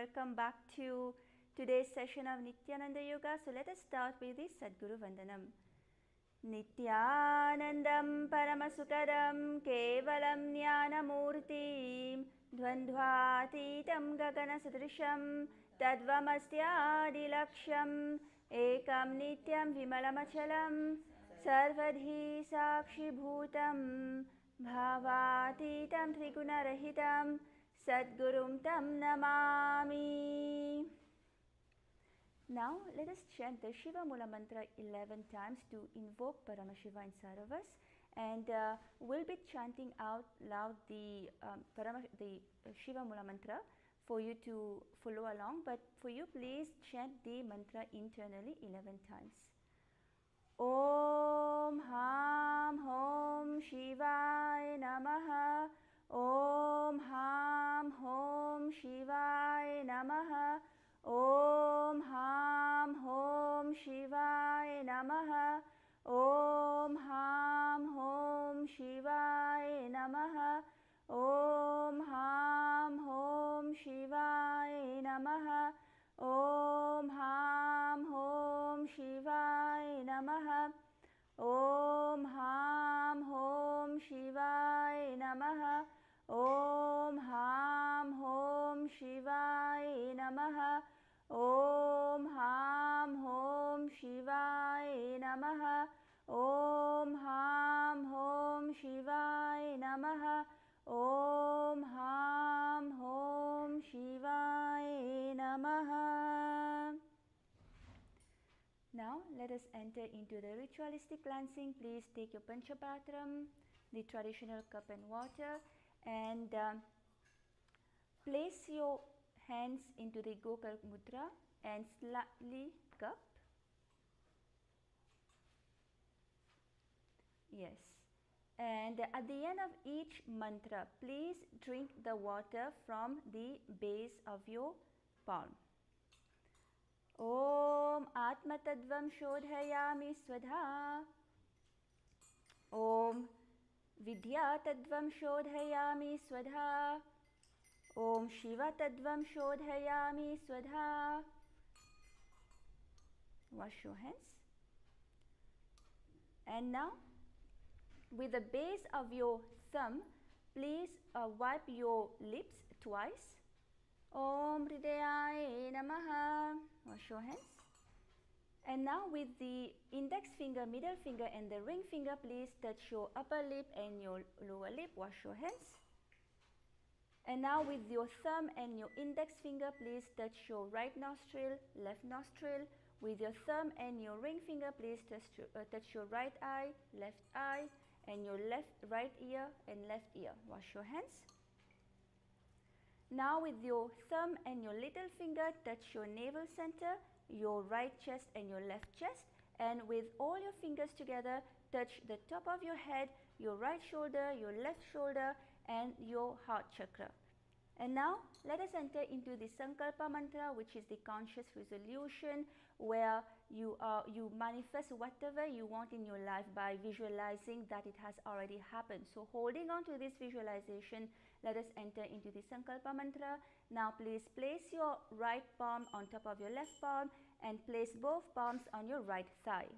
welcome back to today's session of Nithyananda Yoga. So let us start with the Sadguru Vandanam. Nithyanandam Paramasukadam Kevalam Jnanamurtim Dvandvatitam Gaganasadrisham Tadvamastyadilaksham Ekam Nityam Vimalamachalam Sarvadhi Sakshibhutam Bhavatitam Trigunarahitam Sadgurum Tam Namami. Now let us chant the Shiva Mula Mantra 11 times to invoke Paramashiva inside of us, and we'll be chanting out loud the Shiva Mula Mantra for you to follow along, but for you please chant the mantra internally 11 times. Om Ham Hom Shivaya Namaha. Om Ham Hom Shivaya Namaha. Om Ham Hom Shivaya Namaha. Om Ham Hom Shivaya Namaha. Om Ham Hom Shivaya Namaha. Om Ham Hom Shivaya Namaha. Om Ham Hom Shivaya Namaha. Om Ham Hom Shivaya Namaha. Om Ham Hom Shivaya Namaha. Om Ham Hom Shivaya Namaha. Om Ham Hom Shivaya Namaha. Now let us enter into the ritualistic cleansing. Please take your Panchapatram, the traditional cup and water, and place your hands into the Gokal Mudra and slightly cup. Yes. And at the end of each mantra, please drink the water from the base of your palm. Om Atma Tadvam Shodhayami Swadha. Om Vidya Tadvam Shodhayami Swadha. Om Shiva Tadvam Shodhayami Swadha. Wash your hands. And now, with the base of your thumb, please wipe your lips twice. Om Hridayaya Namaha. Wash your hands. And now with the index finger, middle finger and the ring finger, please touch your upper lip and your lower lip. Wash your hands. And now with your thumb and your index finger, please touch your right nostril, left nostril. With your thumb and your ring finger, please touch your right eye, left eye, and your right ear and left ear. Wash your hands. Now with your thumb and your little finger, touch your navel center, your right chest and your left chest, and with all your fingers together, touch the top of your head, your right shoulder, your left shoulder, and your heart chakra. And now let us enter into the Sankalpa Mantra, which is the conscious resolution, where you manifest whatever you want in your life by visualizing that it has already happened. So holding on to this visualization, let us enter into the Sankalpa Mantra. Now please place your right palm on top of your left palm and place both palms on your right thigh.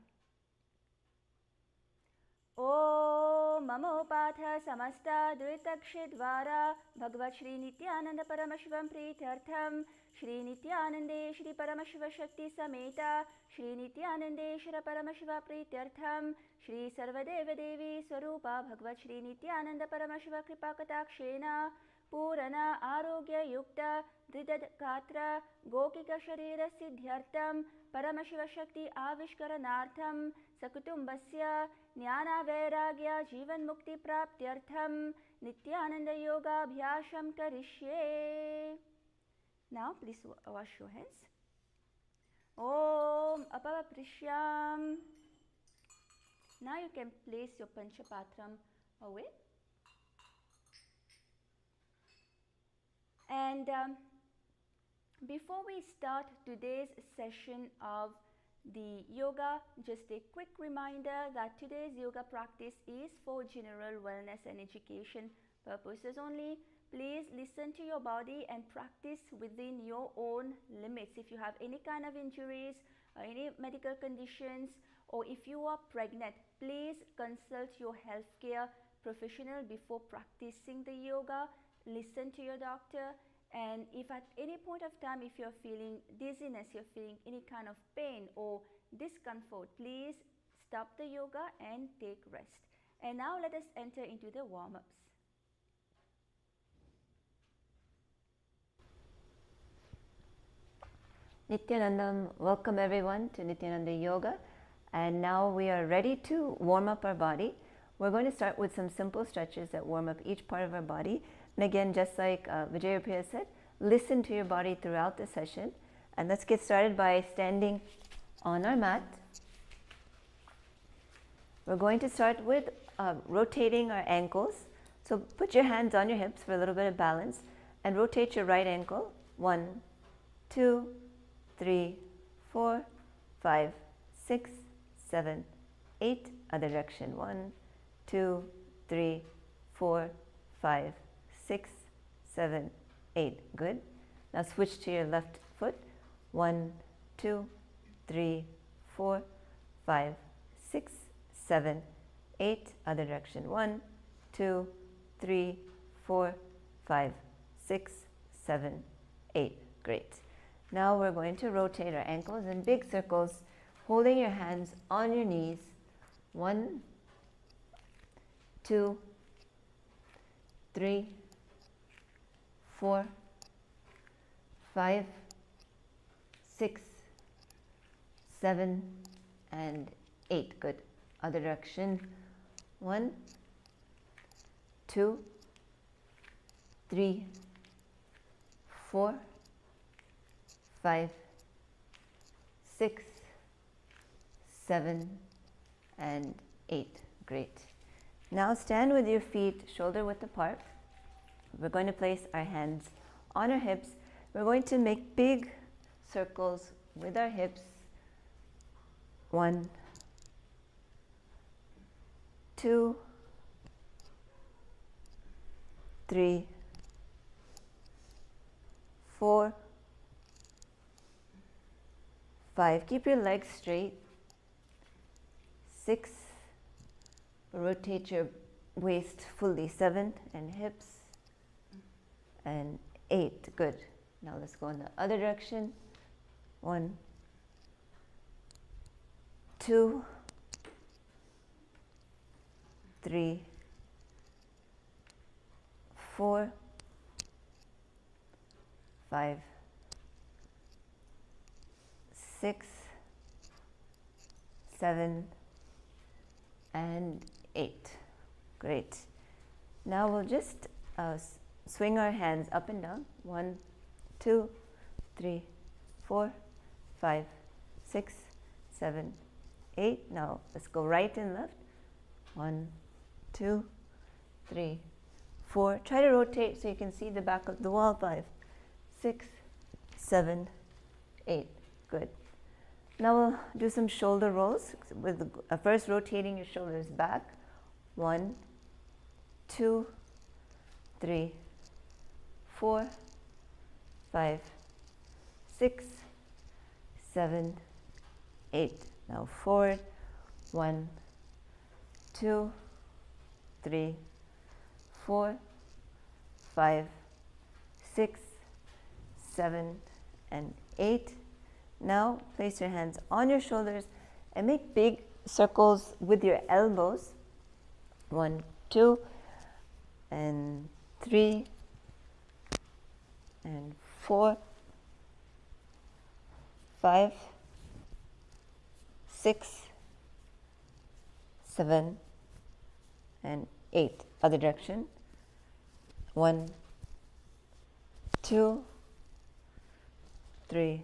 Om Mamopatha Samasta Dvitakshidvara Bhagavad Shri Nithyananda Paramashivam Pritartham Shri Nithyanande Shri Paramashiva Shakti Sameta Shri Nithyanande Shri Paramashiva Pritartham Shri Sarvadeva Devi Swarupa Bhagavad Shri Nithyananda Paramashiva Kripakatakshena Purana Arogya Yukta Dridad Katra Gokika Sharira Siddhyartham Paramashiva Shakti Avishkaranartham Sakutumbasya Jnana Vairagya Jivan Mukti Praptyartham Nithyananda Yoga Abhyasham Karishye. Now please wash your hands. Om Apavaprishyam. Now you can place your Panchapatram away. And before we start today's session of the yoga, just a quick reminder that today's yoga practice is for general wellness and education purposes only. please listen to your body and practice within your own limits. If you have any kind of injuries or any medical conditions, or if you are pregnant, please consult your healthcare professional before practicing the yoga. Listen to your doctor, and if at any point of time, if you're feeling dizziness, you're feeling any kind of pain or discomfort, please stop the yoga and take rest. And now let us enter into the warm-ups. Nithyananda, welcome everyone to Nithyananda Yoga, and now we are ready to warm up our body. We're going to start with some simple stretches that warm up each part of our body. And again, just like Vijaypriya said, listen to your body throughout the session. And let's get started by standing on our mat. We're going to start with rotating our ankles. So put your hands on your hips for a little bit of balance and rotate your right ankle. 1, 2, 3, 4, 5, 6, 7, 8. Other direction. 1, 2, 3, 4, 5, 6, 7, 8. Good. Now switch to your left foot. 1, 2, 3, 4, 5, 6, 7, 8. Other direction. 1, 2, 3, 4, 5, 6, 7, 8. Great. Now we're going to rotate our ankles in big circles, holding your hands on your knees. 1, 2, 3, 4, 5, 6, 7, and 8. Good. Other direction. 1, 2, 3, 4, 5, 6, 7, and 8. Great. Now stand with your feet shoulder width apart. We're going to place our hands on our hips. We're going to make big circles with our hips. 1, 2, 3, 4, 5. Keep your legs straight. 6. Rotate your waist fully. 7, and hips. And 8. Good. Now let's go in the other direction. 1, 2, 3, 4, 5, 6, 7, and 8. Great. Now we'll just swing our hands up and down. 1, 2, 3, 4, 5, 6, 7, 8. Now let's go right and left. 1, 2, 3, 4. Try to rotate so you can see the back of the wall. 5, 6, 7, 8. Good. Now we'll do some shoulder rolls with first rotating your shoulders back. 1, 2, 3, 4, 5, 6, 7, 8. Now forward. 1, 2, 3, 4, 5, 6, 7, and 8. Now place your hands on your shoulders and make big circles with your elbows. 1, 2, and 3, and 4, 5, 6, 7, and 8. Other direction. 1, 2, 3,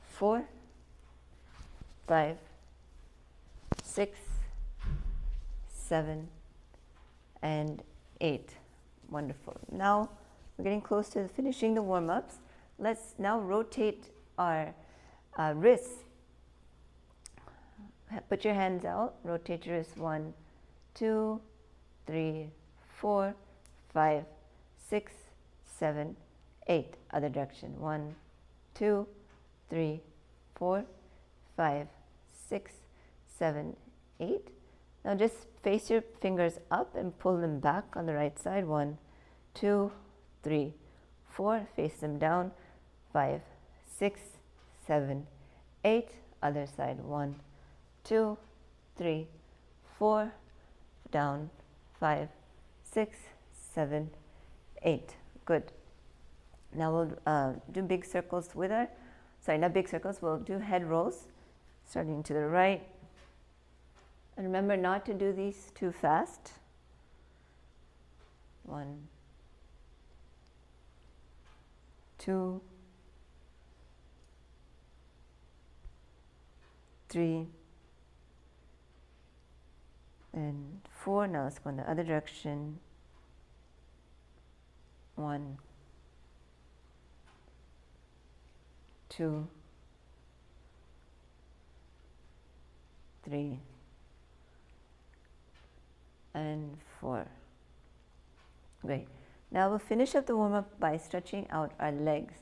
4, 5, 6, 7, and 8. Wonderful. Now we're getting close to finishing the warm-ups. Let's now rotate our wrists. Put your hands out, rotate your wrists. 1, 2, 3, 4, 5, 6, 7, 8. Other direction. 1, 2, 3, 4, 5, 6, 7, 8. Now just face your fingers up and pull them back on the right side. 1, 2, 3, 4. Face them down. 5, 6, 7, 8. Other side. 1, 2, 3, 4. Down. 5, 6, 7, 8. Good. Now we'll do big circles with our, not big circles, we'll do head rolls, starting to the right. And remember not to do these too fast. 1, 2, 3, and 4. Now let's go in the other direction. 1, 2, 3, and 4. Great. Now we'll finish up the warm-up by stretching out our legs.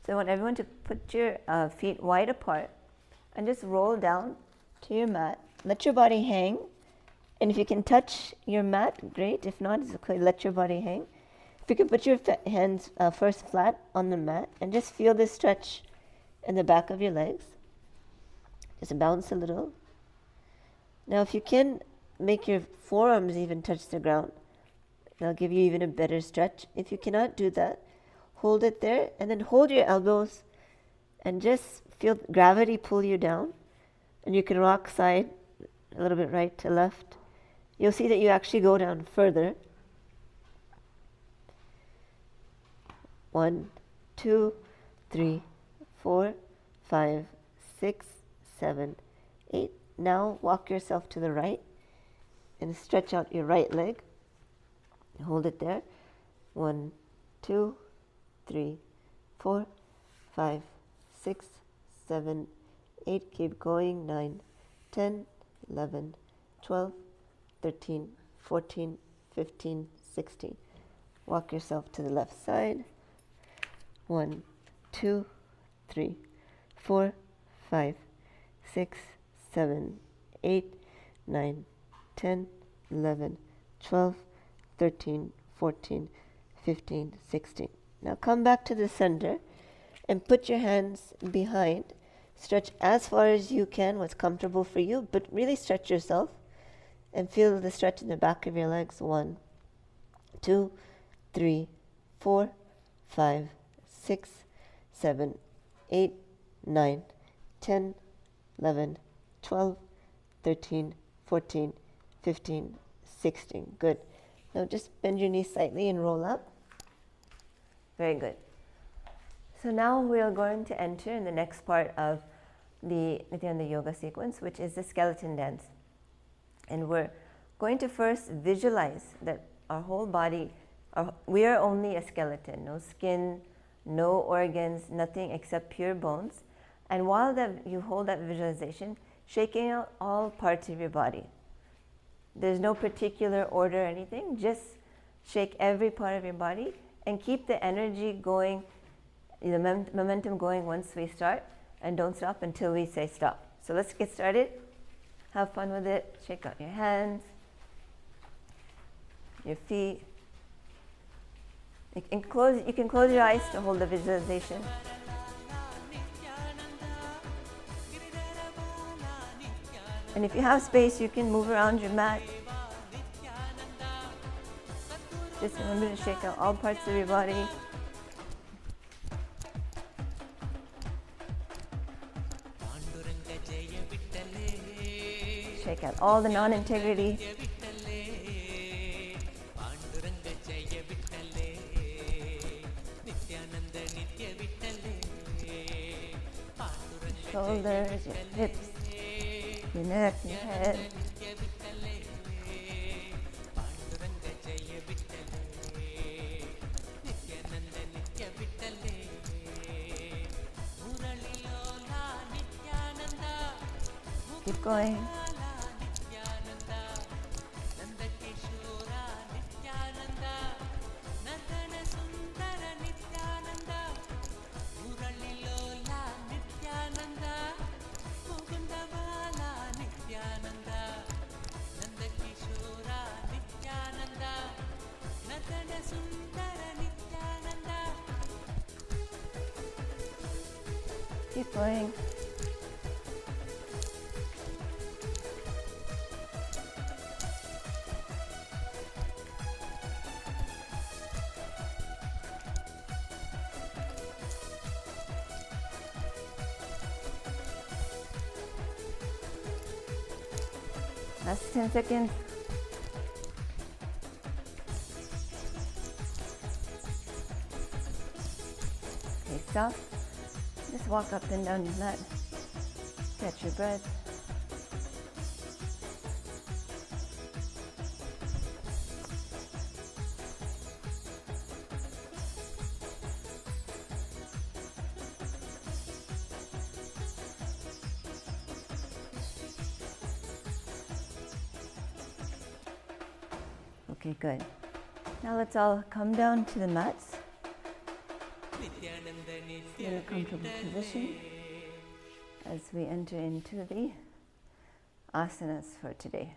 So I want everyone to put your feet wide apart and just roll down to your mat. Let your body hang. And if you can touch your mat, great. If not, it's okay. Let your body hang. If you can put your hands first flat on the mat and just feel this stretch in the back of your legs. Just bounce a little. Now if you can make your forearms even touch the ground, that'll give you even a better stretch. If you cannot do that, hold it there and then hold your elbows and just feel gravity pull you down. And you can rock side a little bit right to left. You'll see that you actually go down further. 1, 2, 3, 4, 5, 6, 7, 8. Now walk yourself to the right and stretch out your right leg. Hold it there. 1, 2, 3, 4, 5, 6, 7, 8. Keep going. 9, 10, 11, 12, 13, 14, 15, 16. Walk yourself to the left side. 1, 2, 3, 4, 5, 6, 7, 8, 9, 10, 11, 12, 13, 14, 15, 16. Now come back to the center and put your hands behind. Stretch as far as you can, what's comfortable for you, but really stretch yourself and feel the stretch in the back of your legs. 1, 2, 3, 4, 5, 6, 7, 8, 9, 10, 11, 12, 13, 14, 15, 16. Good. Now just bend your knees slightly and roll up. Very good. So now we are going to enter in the next part of the Nithyananda yoga sequence, which is the skeleton dance. And we're going to first visualize that our whole body, we are only a skeleton, no skin, no organs, nothing except pure bones. And while you hold that visualization, shaking out all parts of your body. There's no particular order or anything, just shake every part of your body and keep the energy going, the momentum going once we start, and don't stop until we say stop. So let's get started. Have fun with it. Shake out your hands, your feet. You can close your eyes to hold the visualization. And if you have space, you can move around your mat. Just remember to shake out all parts of your body. Shake out all the non-integrity. Shoulders, your hips, your neck, your head. Keep going. Keep flowing. Last 10 seconds. Okay, stop. Just walk up and down your mat. Catch your breath. Okay, good. Now let's all come down to the mats in a comfortable position as we enter into the asanas for today.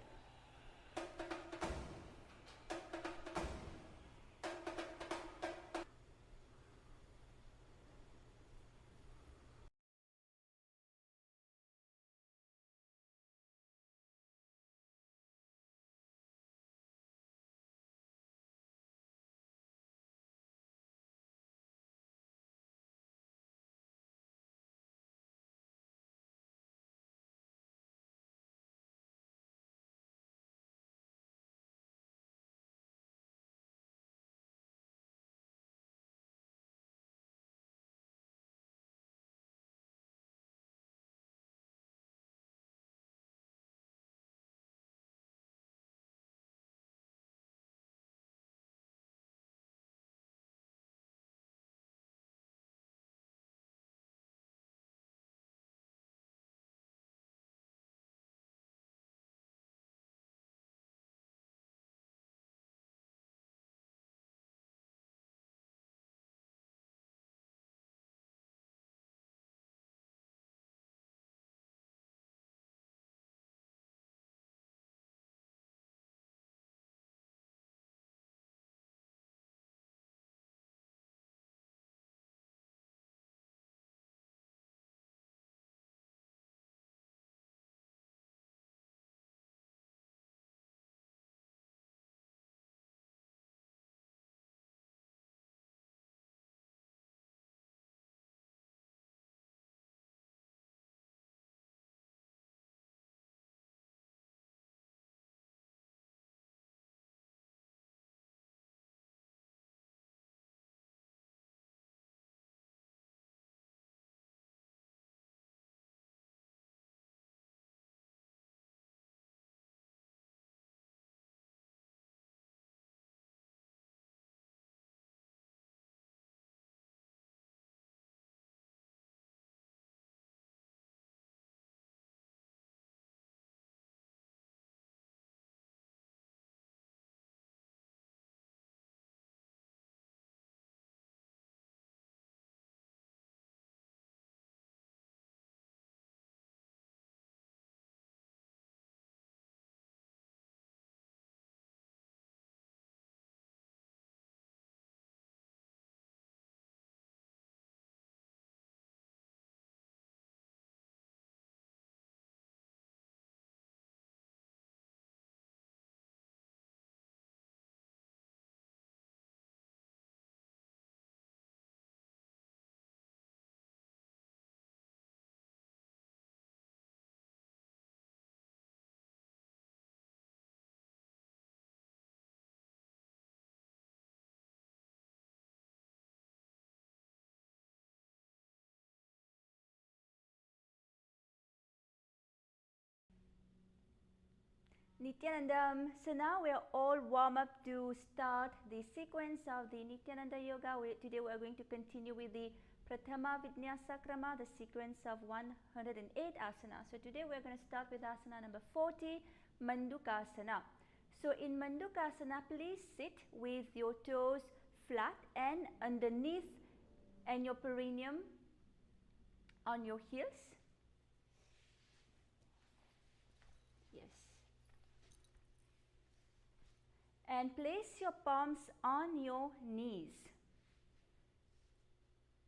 Nithyananda. So now we are all warm up to start the sequence of the Nithyananda Yoga. Today we are going to continue with the Prathama Vinyasa Krama, the sequence of 108 asanas. So today we are going to start with asana number 40, Mandukasana. So in Mandukasana, please sit with your toes flat and underneath and your perineum on your heels. Yes. And place your palms on your knees.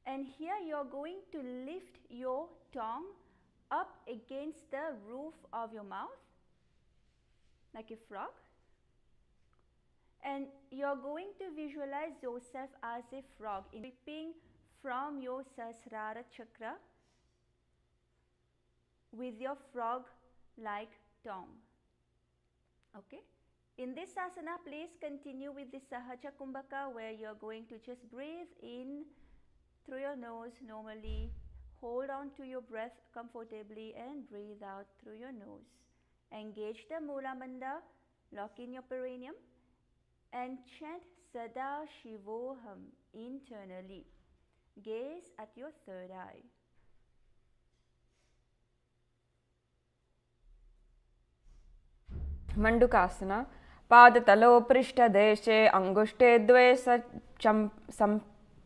And here you are going to lift your tongue up against the roof of your mouth like a frog. And you are going to visualize yourself as a frog, dripping from your Sahasrara chakra with your frog-like tongue. Okay. In this asana, please continue with the Sahaja Kumbhaka, where you are going to just breathe in through your nose normally, hold on to your breath comfortably and breathe out through your nose. Engage the Mula Bandha, lock in your perineum and chant Sada Shivoham internally. Gaze at your third eye. Mandukasana. Padatalo prishtadeshe angushte dve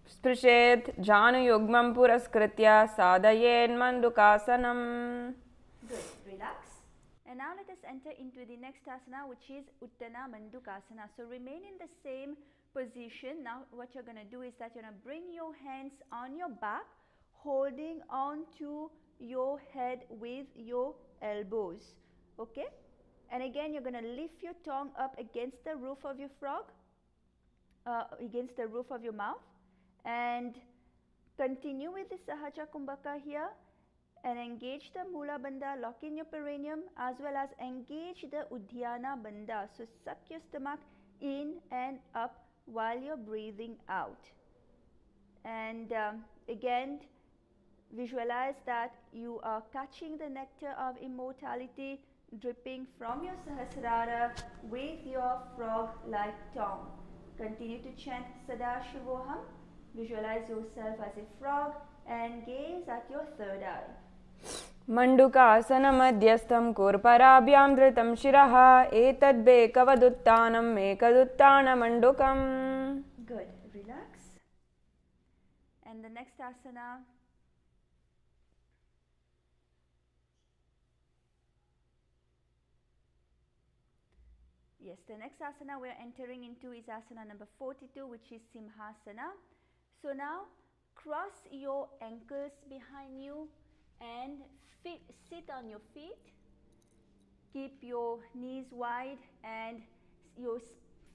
sprishet janu yugmam puraskritya sadayen mandukasanam. Good. Relax. And now let us enter into the next asana, which is Uttana Mandukasana. So remain in the same position. Now what you're going to do is that you're going to bring your hands on your back, holding on to your head with your elbows. Okay? And again, you're going to lift your tongue up against the roof of your frog, against the roof of your mouth, and continue with the Sahaja Kumbhaka here. And engage the Mula Bandha, lock in your perineum, as well as engage the Uddiyana Bandha. So suck your stomach in and up while you're breathing out. And again, visualize that you are catching the nectar of immortality dripping from your Sahasrara with your frog-like tongue. Continue to chant Sada Shivoham. Visualize yourself as a frog and gaze at your third eye. Mandukasana madhyastham kurparabhyam dhritam shiraha etadbekavaduttanam mekaduttana mandukam. Good. Relax. And the next asana. Yes, the next asana we are entering into is asana number 42, which is Simhasana. So now cross your ankles behind you and sit on your feet. Keep your knees wide and your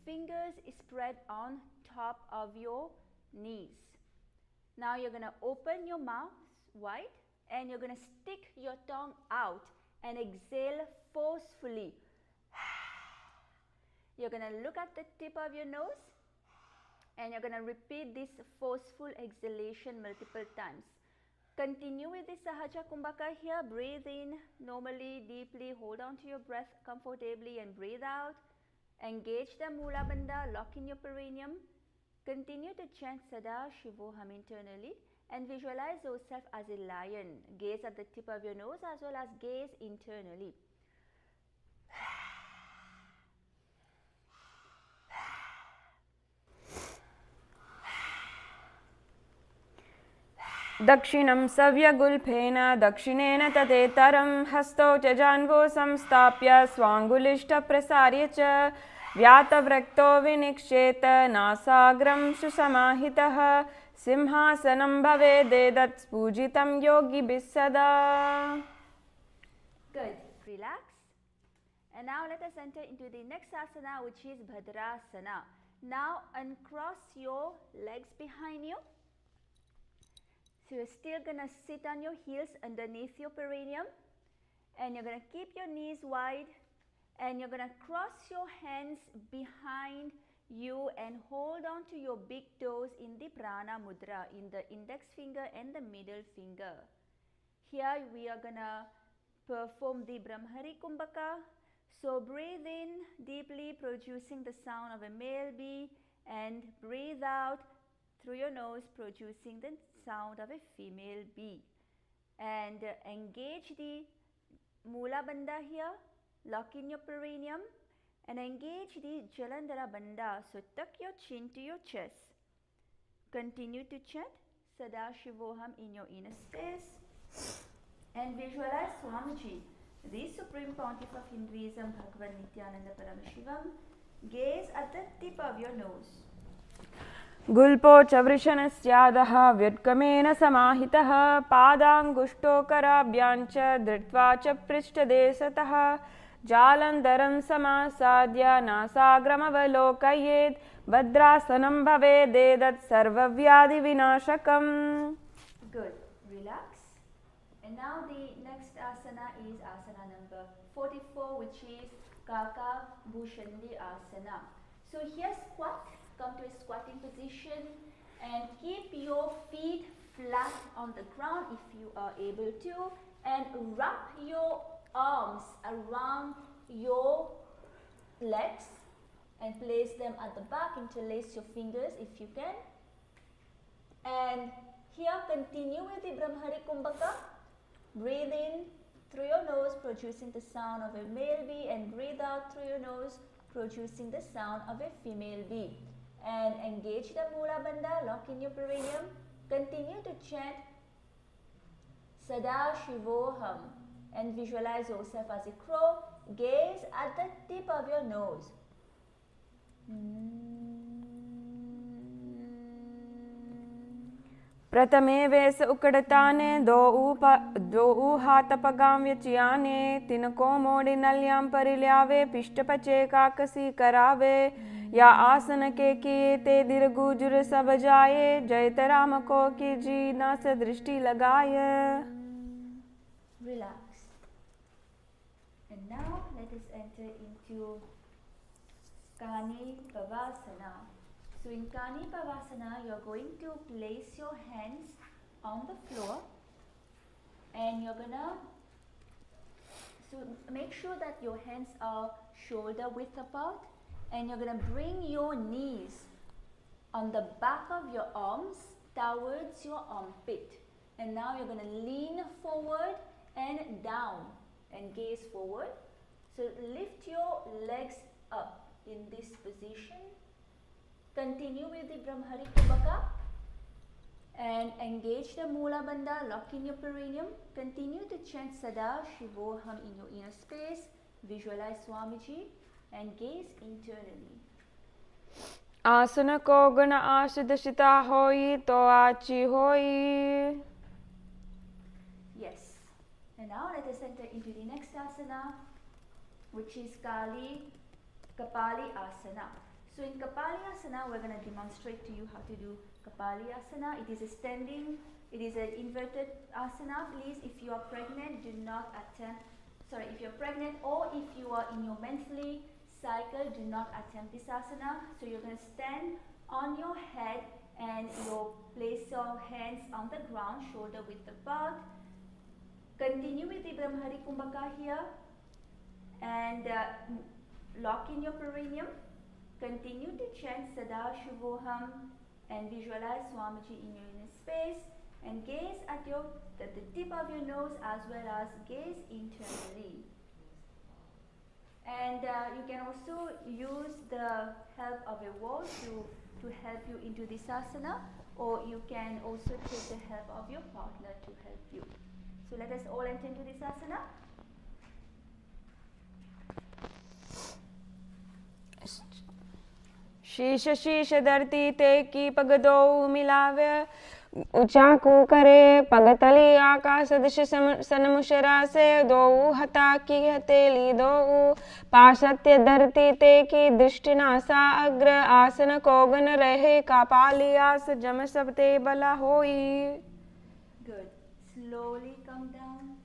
fingers spread on top of your knees. Now you're going to open your mouth wide and you're going to stick your tongue out and exhale forcefully. You're going to look at the tip of your nose and you're going to repeat this forceful exhalation multiple times. Continue with the Sahaja Kumbhaka here. Breathe in normally, deeply, hold on to your breath comfortably and breathe out. Engage the Mula Bandha, lock in your perineum. Continue to chant Sada Shivoham internally and visualize yourself as a lion. Gaze at the tip of your nose as well as gaze internally. Dakshinam savyagulphena dakshinena tateteram hasto cha janvo samstapya swangulishta prasarya cha vyatavrakto viniksheta nasagram susamahitah simhasanam bhavededat spujitam yogi bisada. Good. Relax. And now let us enter into the next asana, which is Bhadrasana. Now uncross your legs behind you. So you're still going to sit on your heels underneath your perineum and you're going to keep your knees wide and you're going to cross your hands behind you and hold on to your big toes in the Prana Mudra, in the index finger and the middle finger. Here we are going to perform the Brahmari Kumbhaka. So breathe in deeply, producing the sound of a male bee, and breathe out through your nose, producing the sound of a female bee. And engage the Mula Bandha here, lock in your perineum and engage the Jalandhara Bandha. So tuck your chin to your chest. Continue to chant Sada Shivoham in your inner space and visualize Swamiji, the Supreme Pontiff of Hinduism, Bhagavan Nithyananda Paramashivam. Gaze at the tip of your nose. गुल्पो च वृषणस्यादः व्युत्कमेन समाहितः पादाङ्गुष्ठोकराभ्याञ्च धृत्वा च पृष्ठदेशतः जालन्धरं समासाद्य नासाग्रमवलोकयेत् भद्रासनं भवेदेतत् सर्वव्याधिविनाशकम्. Good. Relax. And now the next asana is asana number 44, which is Kaka Bhushandi Asana. So here squat. Come to a squatting position and keep your feet flat on the ground if you are able to, and wrap your arms around your legs and place them at the back. Interlace your fingers if you can. And here continue with the Brahmari Kumbhaka. Breathe in through your nose, producing the sound of a male bee, and breathe out through your nose, producing the sound of a female bee. And engage the Mula Bandha, lock in your perineum. Continue to chant Sada Shivoham and visualize yourself as a crow. Gaze at the tip of your nose. प्रथमे वेस उकडताने दो हाथपगां व्यचियाने तिनको मोड़ी नल्यां परिल्यावे पिष्टपचे काकसी करावे या आसन के किए ते दीर्घुजुर सब जाए जयत राम को की जी न से दृष्टि लगाए. Relax. And now let us enter into Kani Pavasana. So in Kani Pavasana, you're going to place your hands on the floor, and you're gonna make sure that your hands are shoulder width apart, and you're gonna bring your knees on the back of your arms towards your armpit. And now you're gonna lean forward and down and gaze forward. So lift your legs up in this position. Continue with the Brahmari Kumbhaka and engage the Mula Bandha, lock in your perineum. Continue to chant Sada Shivoham in your inner space. Visualize Swamiji and gaze internally. आसन को गुण आशिदशिता होई तो आची होई. Yes. And now let us enter into the next asana, which is Kapali Asana. So in Kapali Asana, we're going to demonstrate to you how to do Kapali Asana. It is a standing, it is an inverted asana. Please, if you are pregnant, do not attempt, if you're pregnant or if you are in your monthly cycle, do not attempt this asana. So you're going to stand on your head and you place your hands on the ground, shoulder width apart. Continue with the Brahmari Kumbhaka here and lock in your perineum. Continue to chant Sada Shivoham and visualize Swamiji in your inner space, and gaze at the tip of your nose as well as gaze internally. And you can also use the help of a wall to help you into this asana, or you can also take the help of your partner to help you. So let us all enter into this asana. शीश शीश धरती ते की पग दो मिलावे ऊंचा को करे पगतली आकाश दिश सनमुशरा से दो हता की हथेली दो पाशत्य धरती ते की दृष्टि नासा अग्र आसन कोगन रहे कापाली आस जम सब ते बला होई. Good. Slowly come down.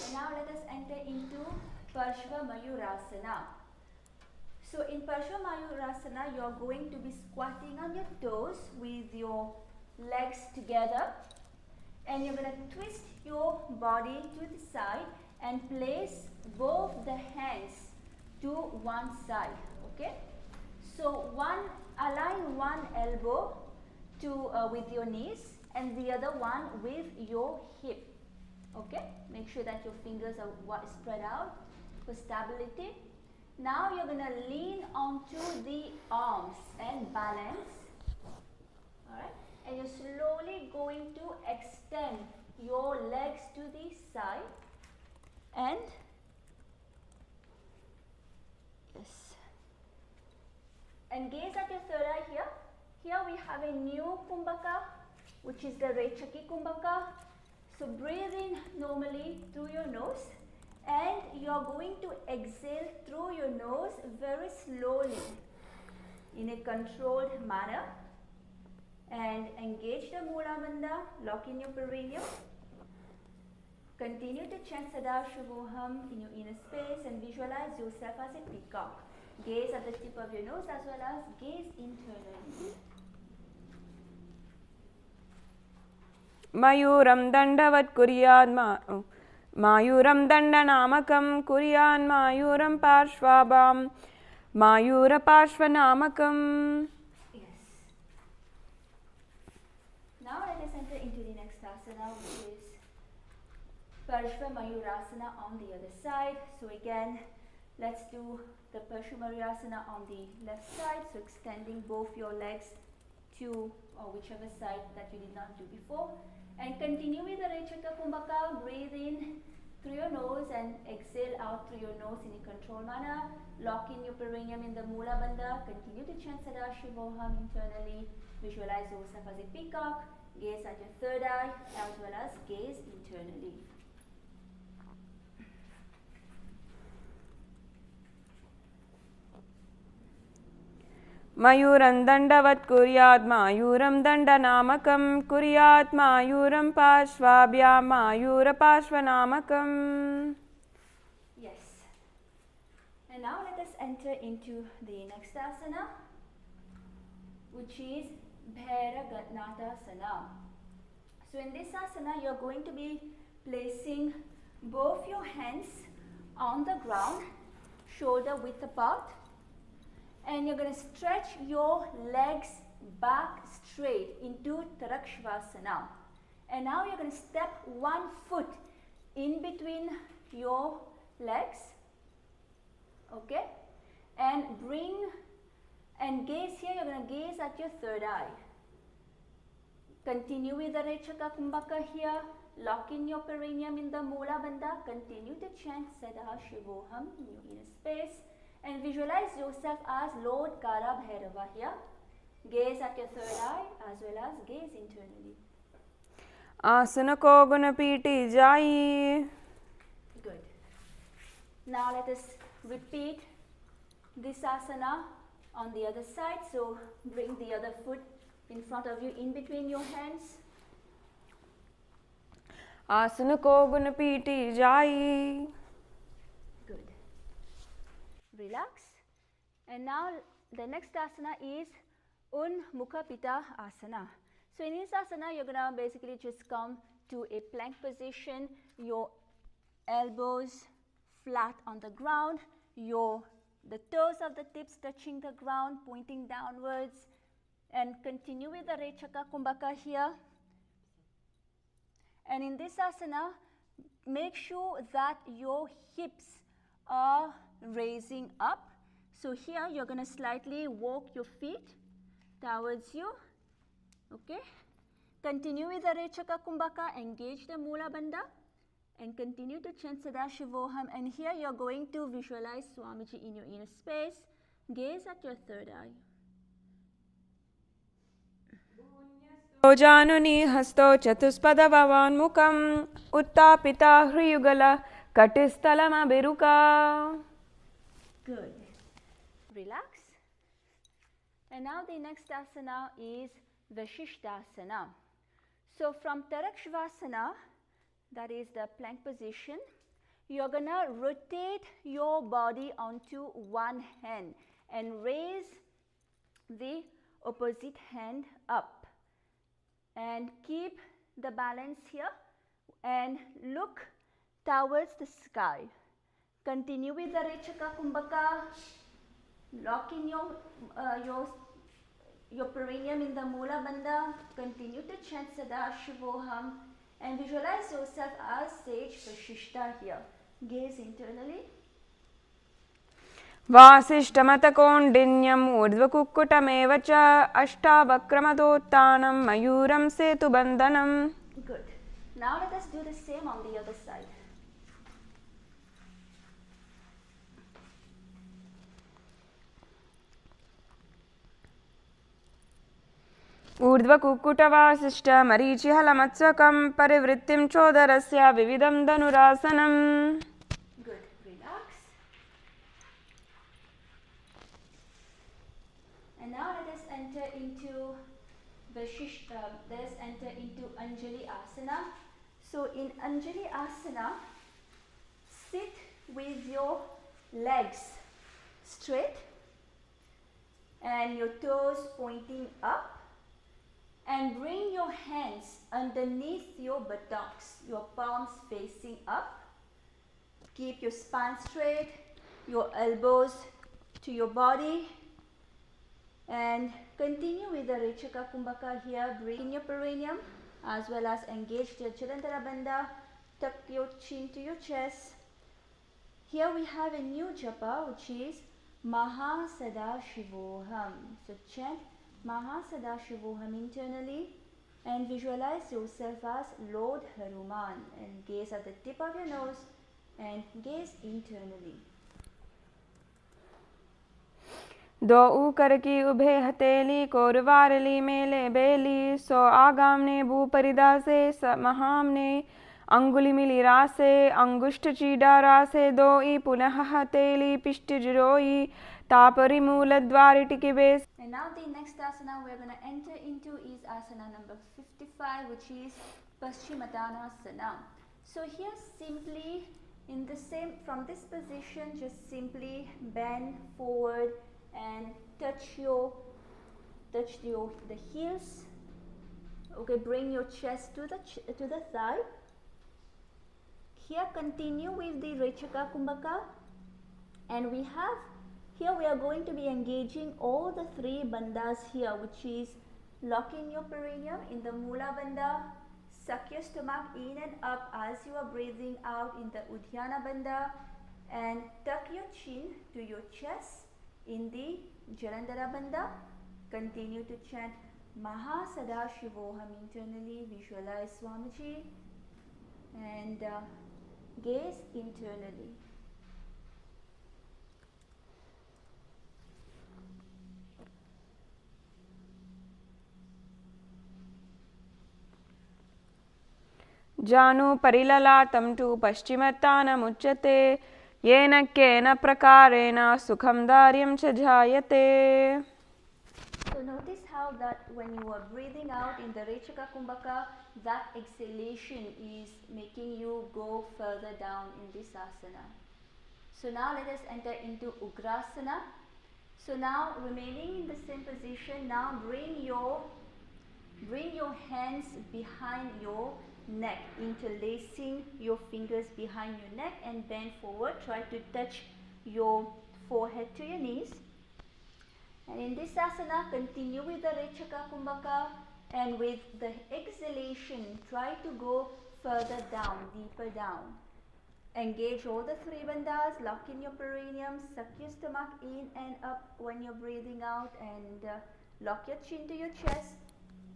And now let us enter into Parshva Mayurasana. So in Parshva Mayurasana, you are going to be squatting on your toes with your legs together, and you're going to twist your body to the side and place both the hands to one side. Okay, so align one elbow to with your knees and the other one with your hip. Okay, make sure that your fingers are spread out for stability. Now you're going to lean onto the arms and balance. Alright, and you're slowly going to extend your legs to the side and yes, And gaze at your third eye here. Here we have a new kumbhaka, which is the Rechaki kumbhaka. So breathe in normally through your nose, and you are going to exhale through your nose very slowly in a controlled manner. And engage the Mula Bandha, lock in your perineum. Continue to chant Sada Shivoham in your inner space and visualize yourself as a peacock. Gaze at the tip of your nose as well as gaze internally. Mayuram dandavat kuryad Mayuram dandanamakam kuryan Mayuram parshvabam Mayura parshvanamakam. Yes. Now let us enter into the next asana, which is Parshva Mayurasana on the other side. So again, let's do the Parshva Mayurasana on the left side. So extending both your legs to or whichever side that you did not do before. And continue with the Rechaka Kumbhaka. Breathe in through your nose and exhale out through your nose in a controlled manner. Lock in your perineum in the Mula Bandha. Continue to chant Sada Shivoham internally. Visualize yourself as a peacock. Gaze at your third eye as well as gaze internally. Mayuram dandavat kuryad Mayuram dandanamakam kuryat Mayuram parshvabhyam Mayura parshvanamakam. Yes. And now let us enter into the next asana, which is Bhairagatnatasana. So in this asana, you are going to be placing both your hands on the ground, shoulder width apart. And you're going to stretch your legs back straight into Tarakshvasana. And now you're going to step one foot in between your legs. Okay? And bring and gaze here. You're going to gaze at your third eye. Continue with the Rechaka Kumbhaka here. Lock in your perineum in the Mula Bandha. Continue to chant Sada Shivoham in your inner space. And visualize yourself as Lord Kala Bhairava here. Gaze at your third eye as well as gaze internally. Asana ko gunapiti jai. Good. Now let us repeat this asana on the other side. So bring the other foot in front of you in between your hands. Asana ko gunapiti jai. Good. Relax. And now the next asana is Unmukha Pita Asana. So in this asana, you're going to basically just come to a plank position, your elbows flat on the ground, the toes of the tips touching the ground, pointing downwards, and continue with the Rechaka Kumbhaka here. And in this asana, make sure that your hips are raising up. So here you're going to slightly walk your feet towards you. Okay. Continue with the Rechaka Kumbhaka, engage the Mula Bandha, and continue to chant Sada Shivoham. And here you're going to visualize Swamiji in your inner space. Gaze at your third eye. Januni hasto chatuspada vavan mukam uttapita hriyugala katistalama biruka. Good. Relax. And now the next asana is Vashishtasana. So from Tarakshvasana, that is the plank position, you're going to rotate your body onto one hand and raise the opposite hand up. And keep the balance here and look towards the sky. Continue with the Rechaka Kumbhaka. Lock in your perineum in the Mula Bandha. Continue to chant Sada Shivoham and visualize yourself as Sage Vashishta here. Gaze internally. Vasishtamathakondinyam urdhvakukkutameva cha ashtavakramatotanam mayuram setubandhanam. Good. Now let us do the same on the other side. ऊर्ध्वकुक्कुटवासिष्ठ मरीचिहलमत्स्वकं परिवृत्तिं चोदरस्य विविधं धनुरासनम्. Good. Relax. And now let us enter into Anjali Asana. So in Anjali Asana, sit with your legs straight and your toes pointing up, and bring your hands underneath your buttocks, your palms facing up. Keep your spine straight, your elbows to your body, and continue with the Rechaka Kumbhaka here. Breathe in your perineum as well as engage the Chirantra Bandha. Tuck your chin to your chest. Here we have a new japa, which is Maha Sada Shivoham. So chant Maha Sada Shivoham internally and visualize yourself as Lord Hanuman, and gaze at the tip of your nose and gaze internally. दो ऊकर की उभे हथेली कोरवारली मेले बेली सो आगामने भूपरिदासे महामने अंगुली मिली रासे अंगुष्ठ चीडा रासे दो ई पुनः हथेली पिष्ट जुरोई तापरी मूल द्वारिटिकी base. And now the next asana we are going to enter into is asana number 55, which is Paschimottanasana. So here simply from this position, just simply bend forward and touch the heels. Okay, bring your chest to the thigh. Here continue with the Rechaka Kumbhaka, and we are going to be engaging all the three bandhas here, which is lock in your perineum in the Mula Bandha, suck your stomach in and up as you are breathing out in the Udhyana Bandha, and tuck your chin to your chest in the Jalandhara Bandha. Continue to chant Maha Sada Shivoham internally, visualize Swamiji, and gaze internally. जानु परिललातं तु पश्चिमत्तानमुच्यते येन केन प्रकारेण सुखं दार्यं च जायते. So notice how that when you are breathing out in the Rechaka Kumbhaka, that exhalation is making you go further down in this asana. So now let us enter into Ugrasana. So now remaining in the same position, now bring your hands behind your neck, interlacing your fingers behind your neck and bend forward. Try to touch your forehead to your knees. And in this asana, continue with the Rechaka Kumbhaka, and with the exhalation, try to go further down, deeper down. Engage all the three bandhas, lock in your perineum, suck your stomach in and up when you're breathing out, and lock your chin to your chest.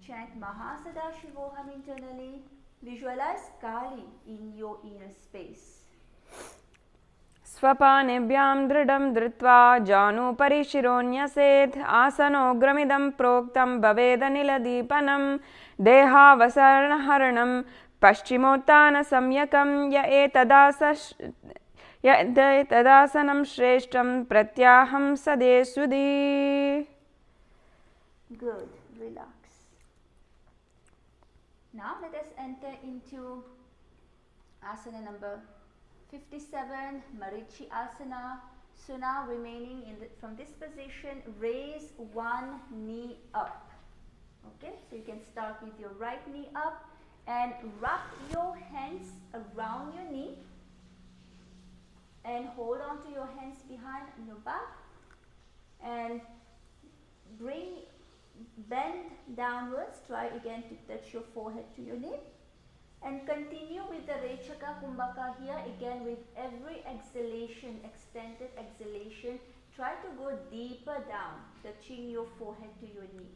Chant Maha Sada Shivoham internally. Visualize Kali in your inner space. स्वपानेभ्यां दृढं धृत्वा जानुपरि शिरोन्यसेत् आसनोग्रमिदं प्रोक्तं भवेदनिलदीपनं देहावसरणहरणं पश्चिमोत्तानसंज्ञकं य एतदासनं श्रेष्ठं प्रत्याहं सदेष्वदि. Good. Relax. Now let us enter into asana number 57, Marichi Asana. So now remaining from this position, raise one knee up. Okay, so you can start with your right knee up and wrap your hands around your knee and hold on to your hands behind your back and bend downwards. Try again to touch your forehead to your knee. And continue with the Rechaka Kumbhaka here again with every exhalation, extended exhalation. Try to go deeper down, touching your forehead to your knee.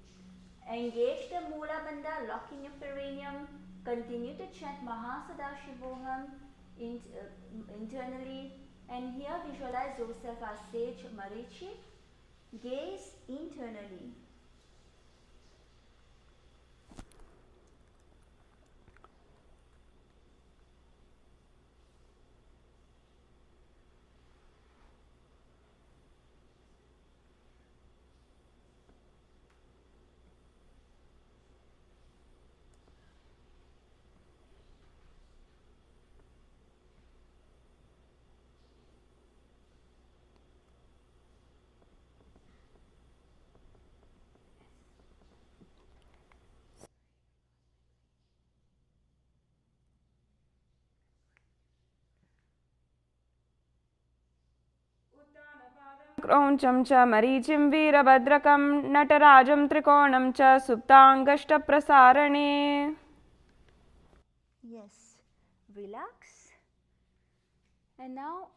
Engage the Mula Bandha, lock in your perineum. Continue to chant Maha Sada Shivoham internally. And here visualize yourself as sage Marichi. Gaze internally. क्रौञ्चं च मरीचिं वीरभद्रकं नटराजं त्रिकोणं च सुप्ताङ्गष्टप्रसारणे. Yes, relax. And now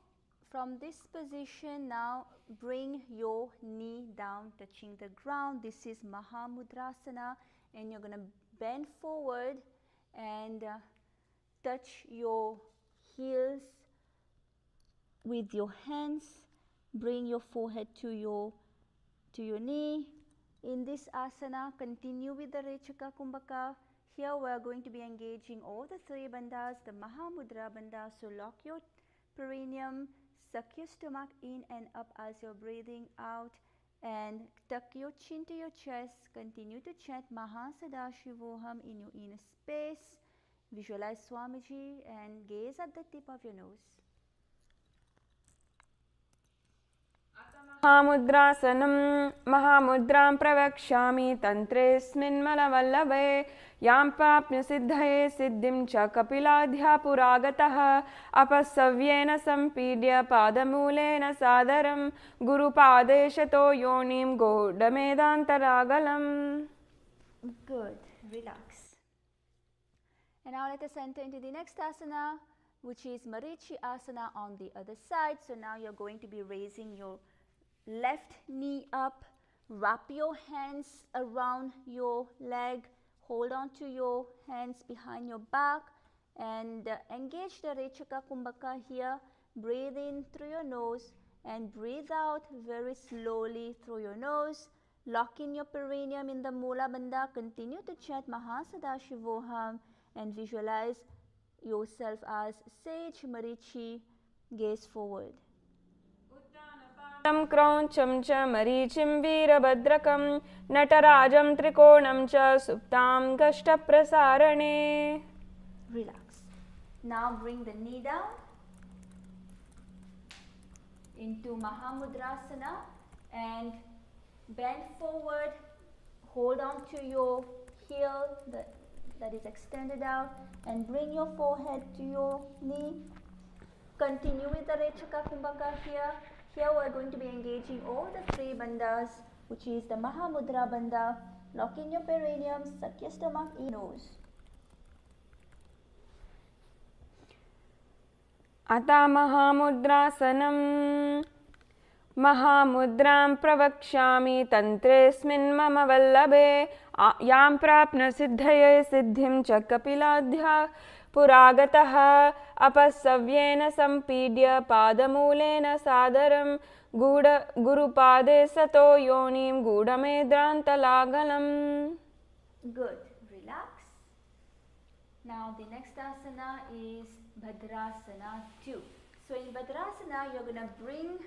from this position, now bring your knee down touching the ground. This is Mahamudrasana, and you're going to bend forward and touch your heels with your hands. Bring your forehead to your knee. In this asana, continue with the Rechaka Kumbhaka. Here we are going to be engaging all the three bandhas, the Mahamudra bandha. So lock your perineum, suck your stomach in and up as you're breathing out, and tuck your chin to your chest. Continue to chant Mahasadashivoham in your inner space. Visualize Swamiji and gaze at the tip of your nose. महामुद्रासनं महामुद्रां प्रवक्ष्यामि तन्त्रेऽस्मिन् मलवल्लभे यां प्राप्नुसिद्धये सिद्धिं च कपिलाध्यापुरागतः अपस्सव्येन सम्पीड्य पादमूलेन सादरं गुरुपादेशतो योनिं गौडमेदान्तरागलम्. Good. Relax. And now let us enter into the next asana, which is Marichi Asana on the other side. So now you're going to be raising your left knee up, wrap your hands around your leg, hold on to your hands behind your back, and engage the Rechaka Kumbhaka here. Breathe in through your nose and breathe out very slowly through your nose. Lock in your perineum in the Mula Bandha. Continue to chant Mahasadashivoham and visualize yourself as Sage Marichi. Gaze forward. तं क्रौञ्चं च मरीचिं वीरभद्रकं नटराजं त्रिकोणं च सुप्ताङ्गष्टप्रसारणे. Relax. Now bring the knee down into Mahamudrasana and bend forward. Hold on to your heel that is extended out and bring your forehead to your knee. Continue with the Rechaka Kumbhaka here. Here we are going to be engaging all the three bandhas, which is the Mahamudra bandha. Lock in your perineum, suck your stomach in, nose. अथा महामुद्रासनं महामुद्रां प्रवक्ष्यामि तन्त्रेऽस्मिन् मम वल्लभे यां प्राप्नुसिद्धये सिद्धिं च कपिलाध्यापुरागतः अपस्सव्येन सम्पीड्य पादमूलेन सादरं गुरुपादे सतो योनिं गूढमेद्रान्तलागलम्. Good. Relax. Now the next asana is Bhadrasana 2. So in Bhadrasana, you're going to bring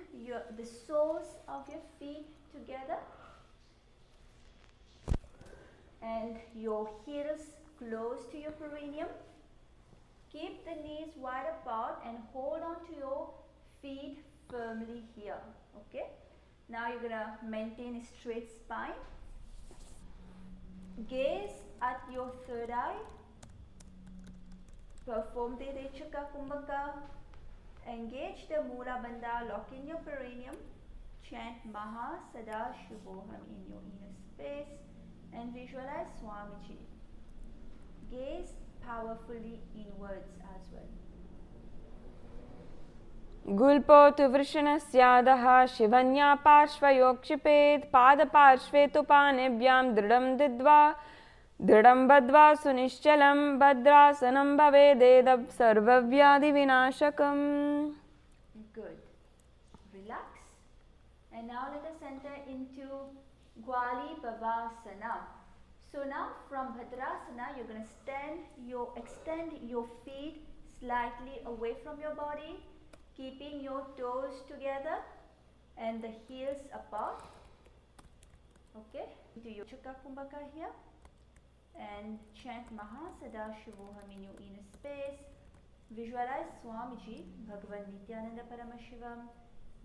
the soles of your feet together and your heels close to your perineum. Keep the knees wide apart and hold on to your feet firmly here. Okay. Now you're going to maintain a straight spine. Gaze at your third eye. Perform the Rechaka Kumbhaka. Engage the Mula Bandha. Lock in your perineum. Chant Mahasadashivoham in your inner space and visualize Swamiji. Gaze powerfully inwards as well. गुल्पोतु वृषणस्यादः Shivanya पार्श्वयोक्षिपेत् पादपार्श्वे तु पाणिभ्यां दृढं बद्ध्वा सुनिश्चलं भद्रासनं भवेदेदं सर्वव्याधिविनाशकम्. Good. Relax. And now let us enter into Gwali Bhavasana. So now from Bhadrasana, you're going to extend your feet slightly away from your body, keeping your toes together and the heels apart. Okay, do your Rechaka Kumbhaka here and chant Mahasadashivoham in your inner space. Visualize Swamiji, Bhagavan Nithyananda Paramashivam.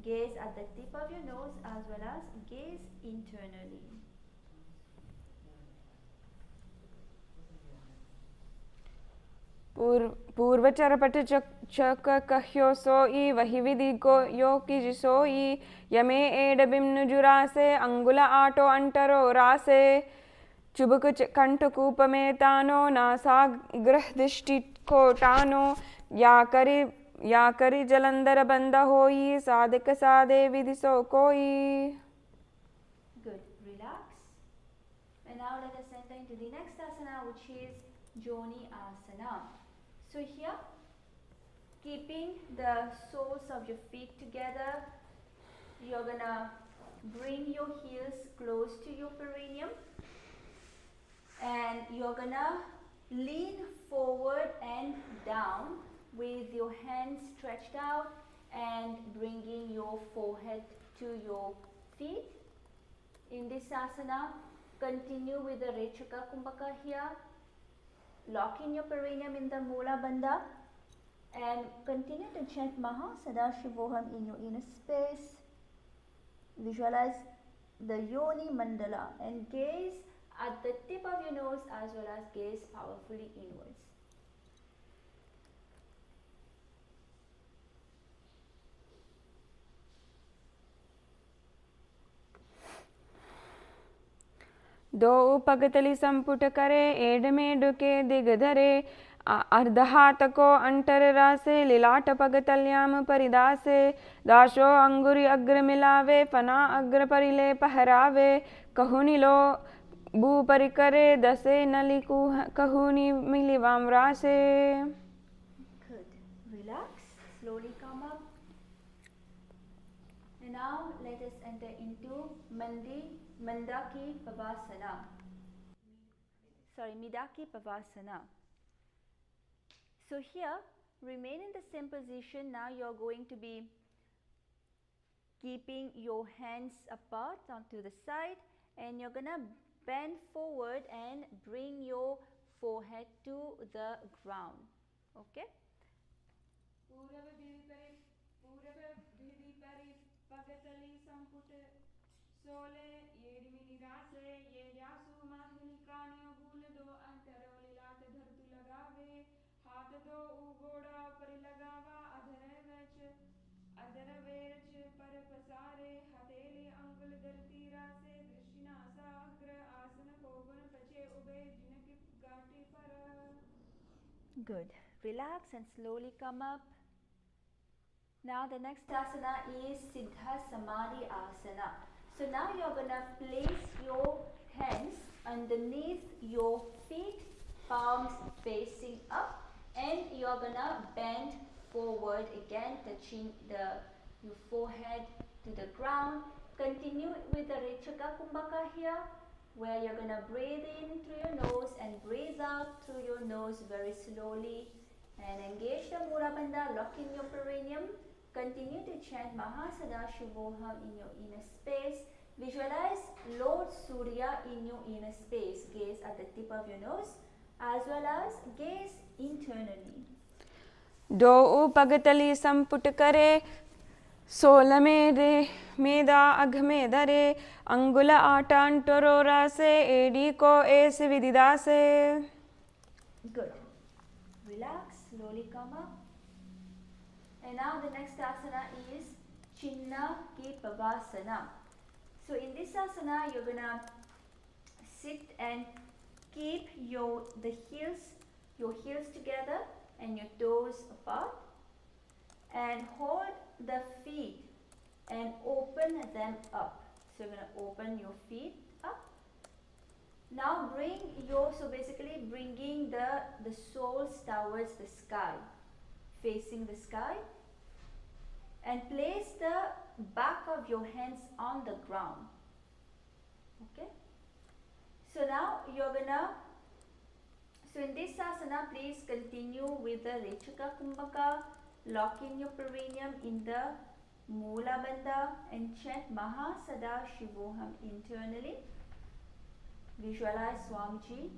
Gaze at the tip of your nose as well as gaze internally. पूर्वचरपट चक कह्यो सोई वही विधि को यो की सोई यमे add बिम्नु जुरासे अंगुल auto अंटरो रासे चुबक कंठ कूप में तानो NASA ग्रह दृष्टि को टानो या करी जलंधर बंद होई साधिक साधे विधि सो कोई. Good. Relax. And now let us enter into the next asana, which is Joni Asana. So here, keeping the soles of your feet together, you're gonna bring your heels close to your perineum, and you're gonna lean forward and down with your hands stretched out and bringing your forehead to your feet. In this asana, continue with the Rechaka Kumbhaka here, lock in your perineum in the Mula Bandha, and continue to chant Maha Sadashivoham in your inner space. Visualize the Yoni Mandala and gaze at the tip of your nose as well as gaze powerfully inwards. दो पगतली संपुट करे add में डुके दिग धरे अर्ध हाथ को अंटर रासे लिलाट पगतल्याम परिदासे daisho अंगुरी अग्र मिलावे फना अग्र परिले पहरावे कहूनि लो भू परिकरे दसे नली कहूनि मिली वामरासे. Good. Relax. Slowly come up. And now let us enter into Midaki Pavasana. So here, remain in the same position. Now you're going to be keeping your hands apart onto the side, and you're gonna bend forward and bring your forehead to the ground. Okay? सोले येडिमिनी रासे येड्यासु माहिनी कानियो भूल दो अंतरो लीलाट धरतु लगावे हाथ दो उगोड़ा परि लगावा अधर वेरच पर पसारे हथेली अंगुल धरती रासे दृष्टिनासा अग्र आसन कोवन पचे उबे जिनकी गाटी पर. Good. Relax and slowly come up. Now the next asana is Siddha Samadhi Asana. So now you're going to place your hands underneath your feet, palms facing up, and you're going to bend forward again, touching your forehead to the ground. Continue with the Rechaka Kumbhaka here, where you're going to breathe in through your nose and breathe out through your nose very slowly. And engage the Mula Bandha, lock in your perineum. Continue to chant Maha Sadashivoham in your inner space. Visualize Lord Surya in your inner space. Gaze at the tip of your nose as well as gaze internally. दो पगतली संपुट करे soul में मेदा अघ में धरे अंगुल आटा अंटरो रासे AD को S विदिदासे. Good. Relax, slowly come up. And now the next asana is Chinna Ki Pavasana. So in this asana, you're gonna sit and keep your heels together and your toes apart, and hold the feet and open them up. So you're gonna open your feet up. Now bringing the soles towards the sky, facing the sky, and place the back of your hands on the ground. Okay? So now in this asana, please continue with the Rechaka Kumbhaka, lock in your perineum in the Mula Bandha and chant Maha Sadashivoham internally. Visualize Swamiji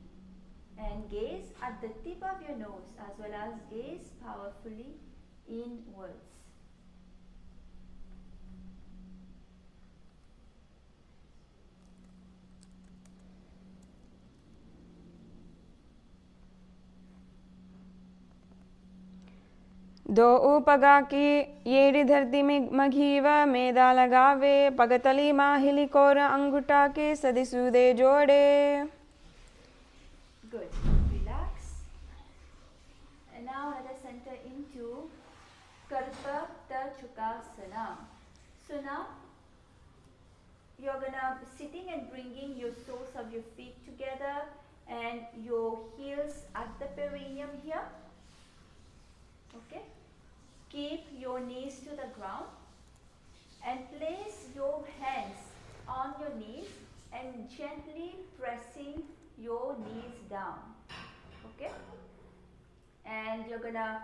and gaze at the tip of your nose as well as gaze powerfully inwards. दो उपगा की येड़ी धरती में मघीव मेदा लगावे पगतली माहिली core अंगूठा के सदिसुदे जोड़े. Good. Relax. And now let us enter into Karpata Chukasana. So now you're gonna sitting and bringing your soles of your feet together and your heels at the perineum here. Okay. Keep your knees to the ground and place your hands on your knees and gently pressing your knees down. Okay. And you're gonna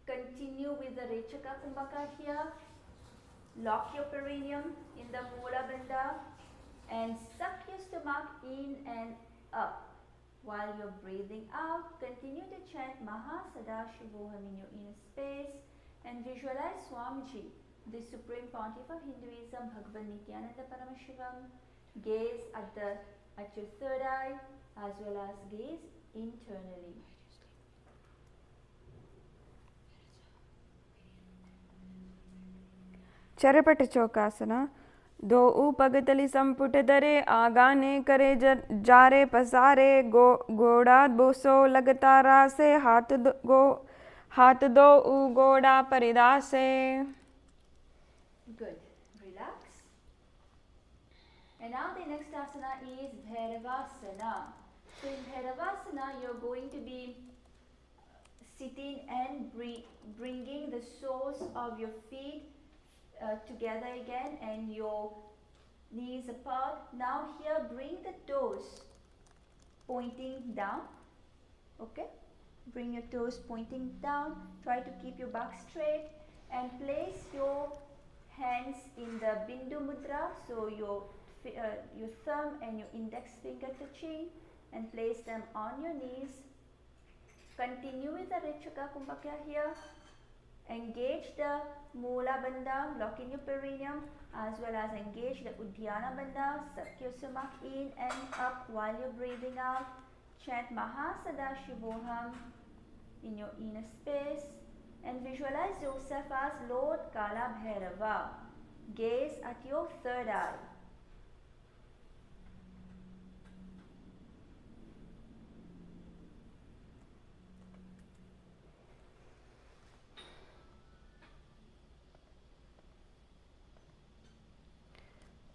continue with the Rechaka Kumbhaka here. Lock your perineum in the Mula Bandha and suck your stomach in and up. While you're breathing out, continue to chant Maha Sadashivoham in your inner space and visualize Swamiji, the Supreme Pontiff of Hinduism, Bhagavan Nithyananda Paramashivam. Gaze at your third eye as well as gaze internally. Charpat चौकासना. दो उपगतली संपुट दरे आगाने करे जारे पसारे गोड़ा बोसो लगातारा से हाथ दो गोड़ा परिदासे. Good. Relax. And now the next asana is Bhairavasana. So in Bhairavasana you're going to be sitting and bringing the soles of your feet together again and your knees apart. Now here bring the toes pointing down. Okay, bring your toes pointing down. Try to keep your back straight and place your hands in the Bindu Mudra, so your thumb and your index finger touching, and place them on your knees. Continue with the Rechaka Kumbhaka here. Engage the Mula Bandha, lock in your perineum, as well as engage the Uddiyana Bandha. Suck your stomach in and up while you're breathing out. Chant Maha Sadashivoham in your inner space and visualize yourself as Lord Kala Bhairava. Gaze at your third eye.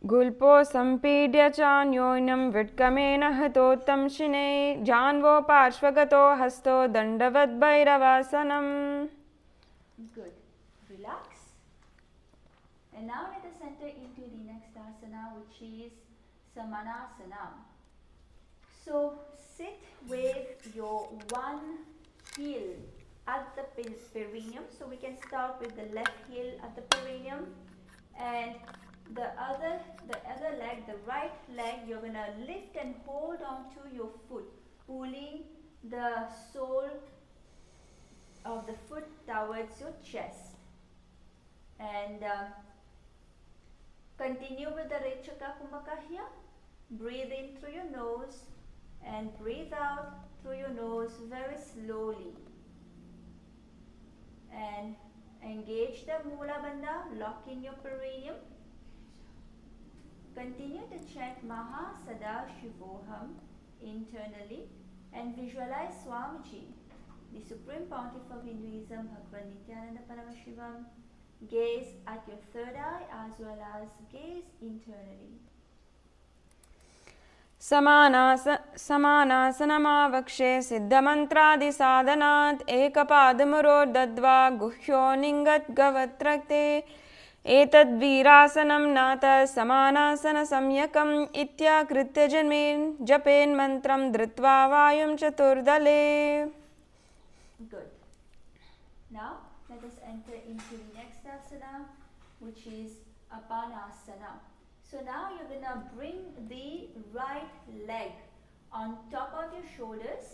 गुल्पो संपीड्य चान्योन्यं विट्कमेन हतोत्तं शिने जान्वो पार्श्वगतो हस्तो दण्डवद् भैरवासनम्. Good. Relax. And now let us enter into the next asana, which is Samanasana. So sit with your one heel at the perineum. So we can start with the left heel at the perineum, and the other leg, the right leg, you're gonna lift and hold on to your foot, pulling the sole of the foot towards your chest. And continue with the Rechaka Kumbhaka here. Breathe in through your nose and breathe out through your nose very slowly. And engage the Mula Bandha, lock in your perineum. Continue to chant Maha Sadashivoham internally and visualize Swamiji, the Supreme Pontiff of Hinduism, Bhagavan Nithyananda Paramashivam. Gaze at your third eye as well as gaze internally. समानासनमावक्षे सिद्धमन्त्रादिसाधनात् एकपादमुरोर्दद्वा गुह्यो निङ्गद्गवत्रक्ते एतद्वीरासनं नाथ समानासनसंज्ञकम् इत्याकृत्य जपेन्मन्त्रं धृत्वा वायुं चतुर्दले. Good. Now let us enter into the next asana, which is Apanasana. So now you're gonna bring the right leg on top of your shoulders,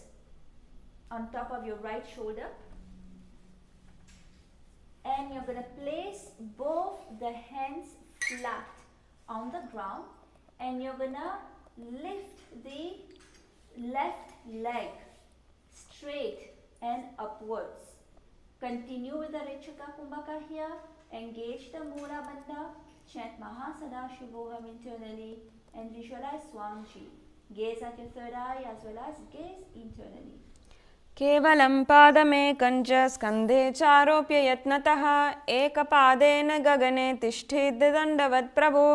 on top of your right shoulder, and you're gonna place both the hands flat on the ground, and you're gonna lift the left leg straight and upwards. Continue with the Rechaka Kumbhaka here. Engage the Mula Bandha. Chant Mahasadashivoham internally and visualize Swamiji. Gaze at your third eye as well as gaze internally. केवलं पादमेकं च स्कन्धे चारोप्य यत्नतः एकपादेन गगने तिष्ठेद्दण्डवत् प्रभो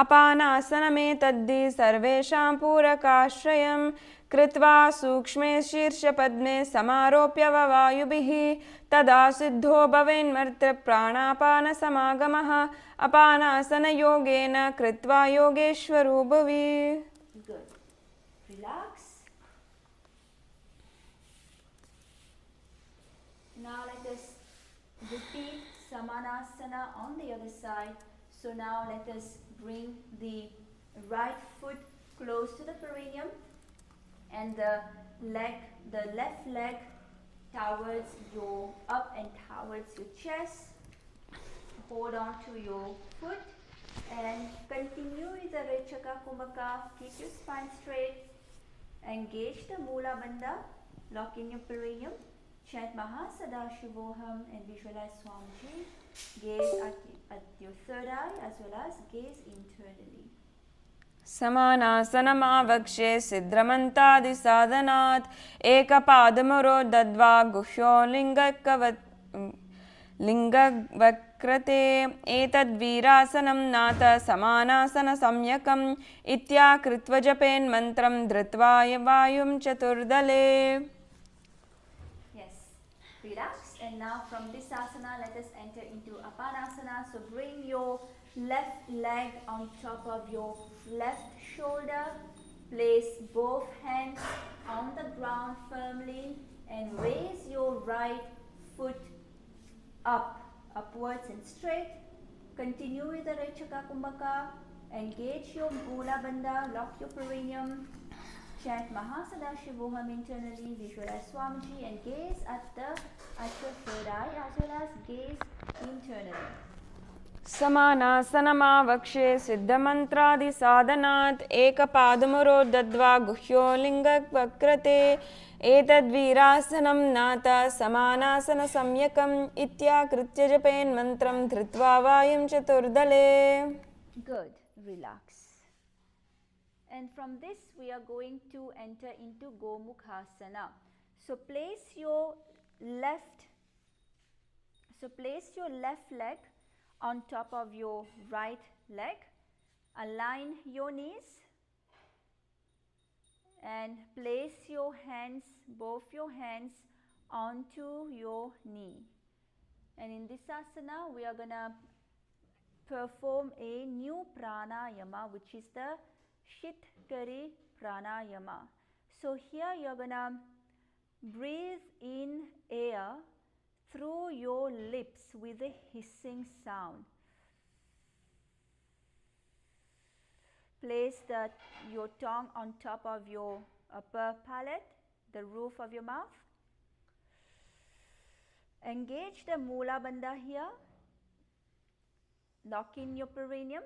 अपानासनमेतद्धि सर्वेषां पूरकाश्रयं कृत्वा सूक्ष्मे शीर्षपद्मे समारोप्य वायुभिः तदा सिद्धो भवेन्मर्त्य प्राणापानसमागमः अपानासनयोगेन कृत्वा योगेश्वरो भुवि. Good. Relax. Now let us repeat Samanasana on the other side. So now let us bring the right foot close to the perineum and the left leg towards your up and towards your chest. Hold on to your foot and continue with the Rechaka Kumbhaka. Keep your spine straight. Engage the Mula Bandha. Lock in your perineum. Chant Mahasadashivoham and visualize Swamiji. Gaze at your third eye as well as gaze internally. समानासनमावक्षे सिद्ध्रमन्तादिसाधनात् एकपादमरो दद्वा गुह्यो लिङ्गवक्रते एतद्वीरासनं नाथ समानासनसम्यकम् इत्याकृत्व जपेन्मन्त्रं धृत्वा वायुं चतुर्दले. Relax, and now from this asana let us enter into Apanasana. So bring your left leg on top of your left shoulder. Place both hands on the ground firmly and raise your right foot upwards and straight. Continue with the Rechaka Kumbhaka. Engage your Mula Bandha, lock your perineum. Chant Mahasadashivoham internally, visualize Swamiji and gaze at your third eye as well as gaze internally. समानासनमावक्षे सिद्धमन्त्रादिसाधनात् एकपादमरो दद्वा गुह्यो लिङ्गवक्रते एतद्वीरासनं नाथ समानासनसम्यकम् इत्याकृत्य जपेन्मन्त्रं धृत्वा वायुं चतुर्दले. Good. Relax. And from this we are going to enter into Gomukhasana. So place your left leg on top of your right leg. Align your knees and place your hands, both your hands, onto your knee. And in this asana we are going to perform a new pranayama, which is the Shitkari pranayama. So here you are going to breathe in air through your lips with a hissing sound. Place your tongue on top of your upper palate, the roof of your mouth. Engage the Mula Bandha here. Lock in your perineum.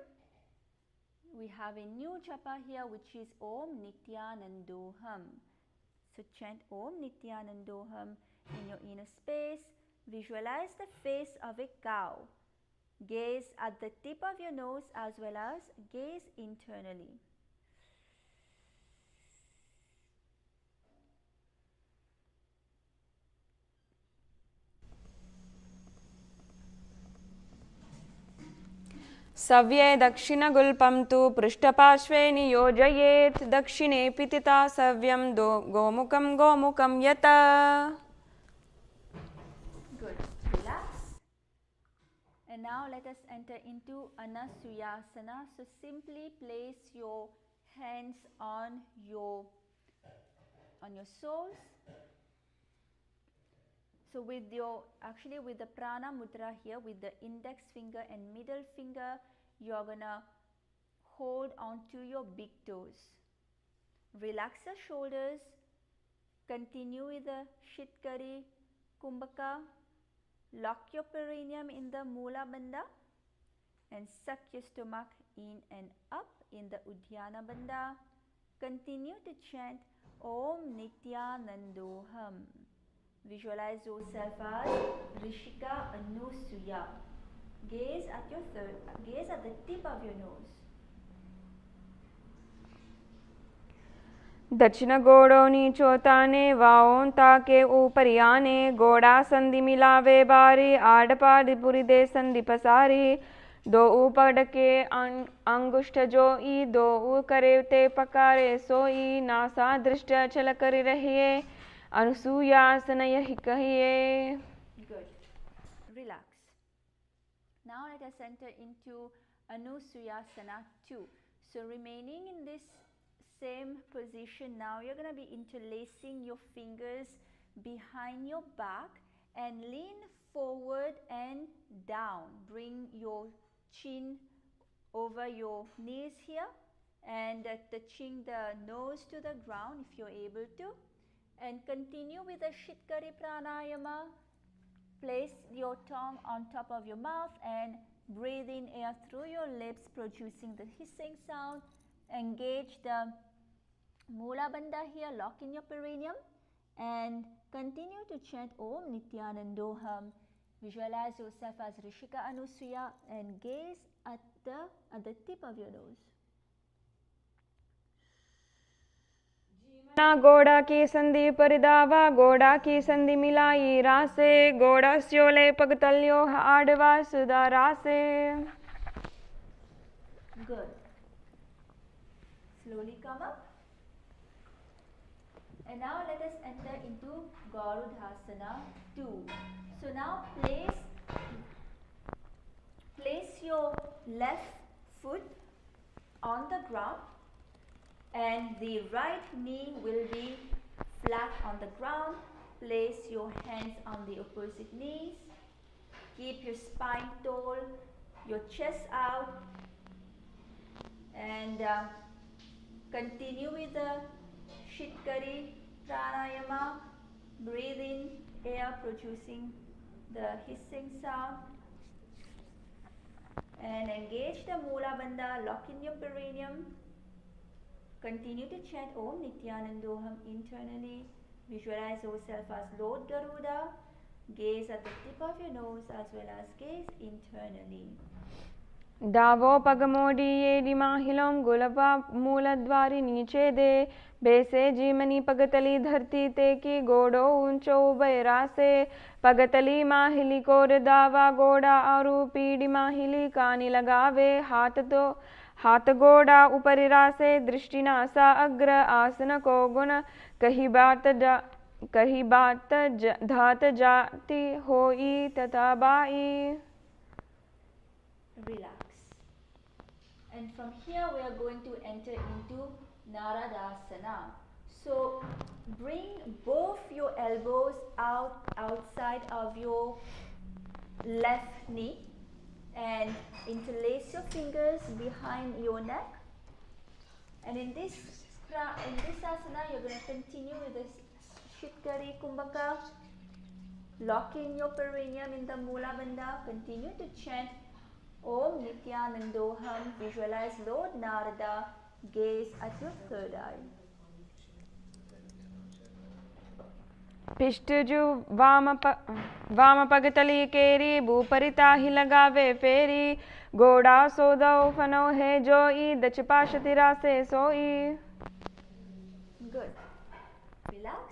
We have a new japa here, which is Om Nithyanandoham. So chant Om Nithyanandoham in your inner space. Visualize the face of a cow. Gaze at the tip of your nose as well as gaze internally. सव्ये दक्षिणगुल्पं तु पृष्ठपार्श्वे नियोजयेत् दक्षिणे पितिता सव्यं गोमुखं यत. Good. Relax. And now let us enter into Anasuyasana. So simply place your hands on your soles. So with the prana mudra here, with the index finger and middle finger, you are gonna hold on to your big toes. Relax the shoulders. Continue with the Shitkari Kumbhaka. Lock your perineum in the Mula Bandha and suck your stomach in and up in the Uddiyana Bandha. Continue to chant Om Nithyanandoham. Visualize yourself as Rishika Anusuya. Gaze at the tip of your nose. दक्षिण गोड़ो नीचो ताने वाओं ताके ऊपर आने गोड़ा संधि मिलावे बारी आड़ पाद पुरी दे संधि पसारी दो ऊपर के अंगुष्ठ जो ई दो ऊ करे ते पकारे सोई नासा दृष्ट चल कर रहिए अनुसूयासन यही कहिए. Good. Relax. Now let us enter into Anusuyasana 2. So remaining in this same position, now you're going to be interlacing your fingers behind your back and lean forward and down. Bring your chin over your knees here and touching the nose to the ground if you're able to, and continue with the Shitkari Pranayama. Place your tongue on top of your mouth and breathe in air through your lips, producing the hissing sound. Engage the Mula Bandha here, lock in your perineum, and continue to chant Om Nithyanandoham. Visualize yourself as Rishika Anusuya and gaze at the tip of your nose. ना गोड़ा की संधि परिदावा गोड़ा की संधि मिलाई रासे गोड़ा स्योले पगतल्यो आडवा सुधा रासे. Good. Slowly come up. And now let us enter into Garudhasana 2. So now place your left foot on the ground and the right knee will be flat on the ground. Place your hands on the opposite knees. Keep your spine tall, your chest out, and continue with the Shitkari Pranayama. Breathe in air, producing the hissing sound, and engage the Mula Bandha, lock in your perineum. Continue to chant Om Nithyanandoham internally. Visualize yourself as Lord Garuda. Gaze at the tip of your nose as well as gaze internally. दावो पगमोडी ये डिमाहिलों गुलपा मूलद्वारी नीचे दे बेसे जीमनी पगतली धरती ते की गोड़ो ऊंचो बैरासे पगतली माहिली को दावा गोड़ा आरूपी डिमाहिली कानी लगावे हाथ गोड़ा ऊपर रासे दृष्टि नासा अग्र आसन को गुण कही बात धात जाति होई तथा by. Relax. And from here we are going to enter into Naradasana. So bring both your elbows outside of your left knee and interlace your fingers behind your neck. And in this asana you're going to continue with this Shitkari Kumbhaka, locking your perineum in the Mula Bandha. Continue to chant Om Nithyanandoham. Visualize Lord Narada. Gaze at your third eye. पिष्टजु वाम पगतली केरी भूपरिता ही लगावे फेरी गोड़ा सोदो फनो है जोई दच पाशतिरा से सोई. Good. Relax.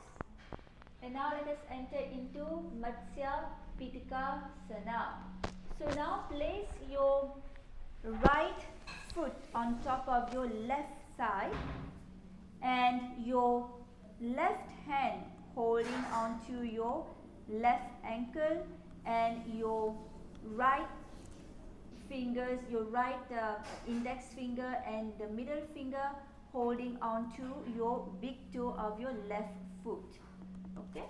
And now let us enter into Matsya Pitika Sana. So now place your right foot on top of your left thigh and your left hand holding onto your left ankle and your right fingers, your right index finger and the middle finger holding onto your big toe of your left foot. Okay?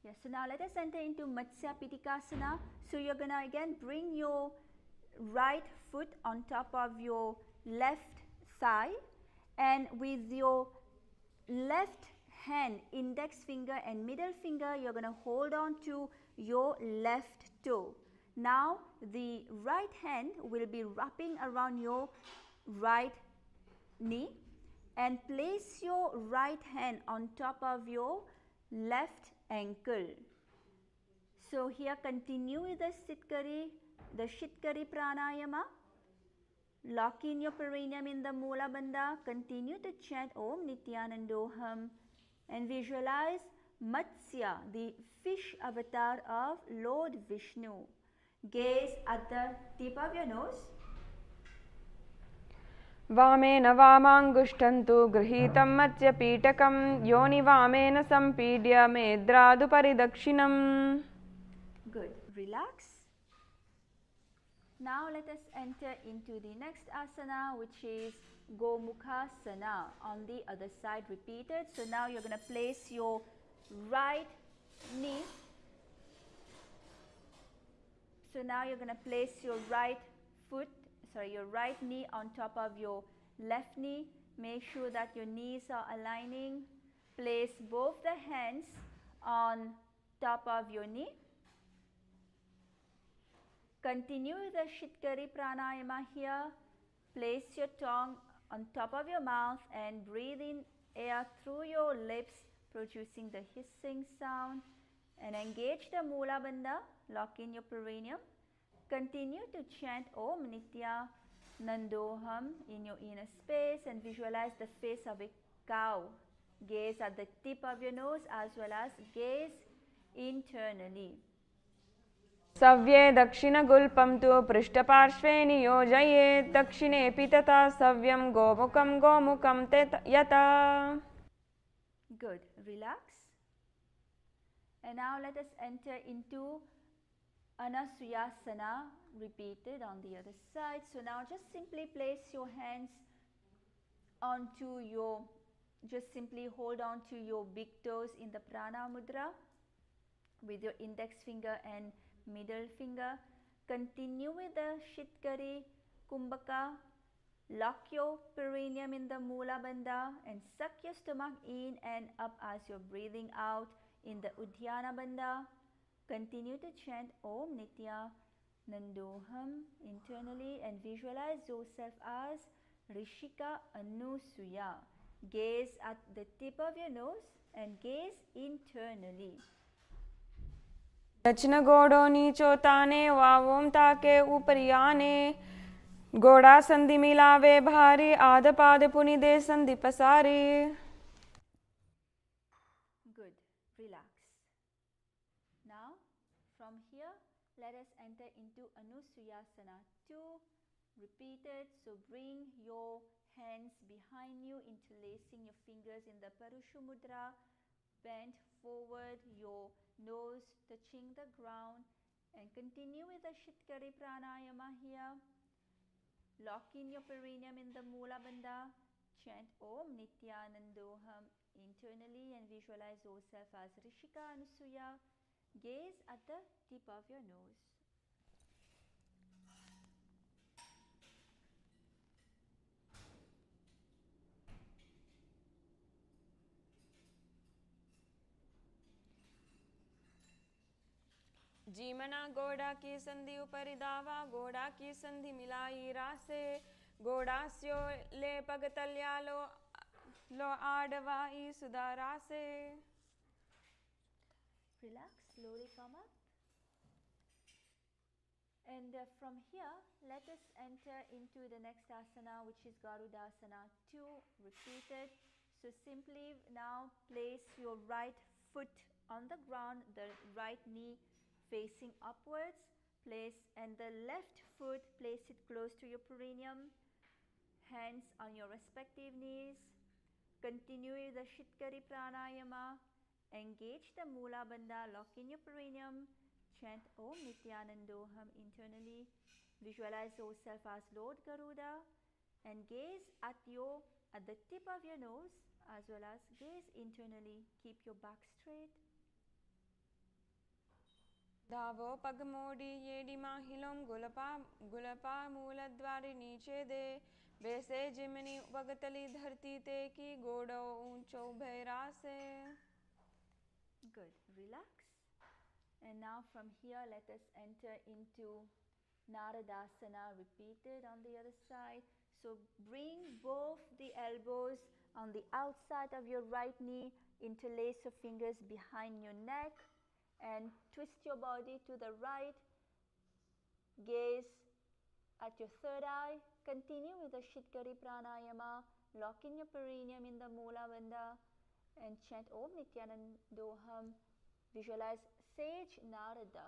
Yes, so now let us enter into Matsya Pitikasana. So you're going to again bring your right foot on top of your left thigh, and with your left hand, index finger and middle finger, you're going to hold on to your left toe. Now the right hand will be wrapping around your right knee, and place your right hand on top of your left ankle. So here continue with the Shitkari pranayama. Lock in your perineum in the Mula Bandha. Continue to chant Om Nithyanandoham and visualize Matsya, the fish avatar of Lord Vishnu. Gaze at the tip of your nose. वामेन वामाङ्गुष्ठन्तु गृहीतं मत्स्यपीठकं योनिवामेन सम्पीड्य मेद्रादुपरि दक्षिणम्. Good. Relax. Now let us enter into the next asana, which is Gomukhasana. On the other side, repeated. So now you're going to place your right knee. So now you're going to place your right knee on top of your left knee. Make sure that your knees are aligning. Place both the hands on top of your knee. Continue the Shitkari pranayama here. Place your tongue on top of your mouth and breathe in air through your lips, producing the hissing sound. And engage the Mula Bandha. Lock in your perineum. Continue to chant Om Nithyanandoham in your inner space and visualize the face of a cow. Gaze at the tip of your nose as well as gaze internally. सव्ये दक्षिणगुल्पं तु पृष्ठपार्श्वे नियोजयेत् दक्षिणेऽपि तथा सव्यं गोमुखं यथा. Good. Relax. And now let us enter into Anasuyasana, repeated on the other side. So now just simply place your hands onto just simply hold on to your big toes in the Prana Mudra with your index finger and middle finger. Continue with the Shitkari Kumbhaka. Lock your perineum in the Mula Bandha and suck your stomach in and up as you're breathing out in the Uddiyana Bandha. Continue to chant Om Nithyanandoham internally and visualize yourself as Rishika Anusuya. Gaze at the tip of your nose and gaze internally. दक्षिणगोडो नीचोताने वावों ताके उपरियाने गोड़ा संधि मिलावे भारी आधपाद पुनिदे संधि पसारी. Good. Relax. Now from here let us enter into Anusuyasana 2. Repeated. So bring your hands behind you, interlacing your fingers in the Parushu Mudra. Bend forward, your nose touching the ground, and continue with the Shitkari pranayama here. Lock in your perineum in the Mula Bandha. Chant Om Nithyanandoham internally and visualize yourself as Rishika Anusuya. Gaze at the tip of your nose. जीमना गोड़ा की संधि उपरि दावा गोड़ा की संधि मिलाई रासे गोड़ास्यो ले पगतल्या लो आडवाई सुधारासे. Relax, slowly come up. And from here, let us enter into the next asana, which is Garudasana 2, repeated. So simply now place your right foot on the ground, the right knee facing upwards, and the left foot, place it close to your perineum, hands on your respective knees. Continue with the Shitkari pranayama, engage the Mula Bandha, lock in your perineum, chant Om Nithyanandoham internally, visualize yourself as Lord Garuda and gaze at the tip of your nose as well as gaze internally. Keep your back straight. Davo pagamodi yedi mahilom gulapa mula dwari niche de bese jimini vagatali dharti te ki godo uncho bhairase. Good. Relax. And now from here, let us enter into Naradasana, repeated on the other side. So bring both the elbows on the outside of your right knee, interlace your fingers behind your neck, and twist your body to the right. Gaze at your third eye. Continue with the Shitkari Pranayama. Lock in your perineum in the Mula Bandha and chant Om Nithyanandoham. Visualize Sage Narada.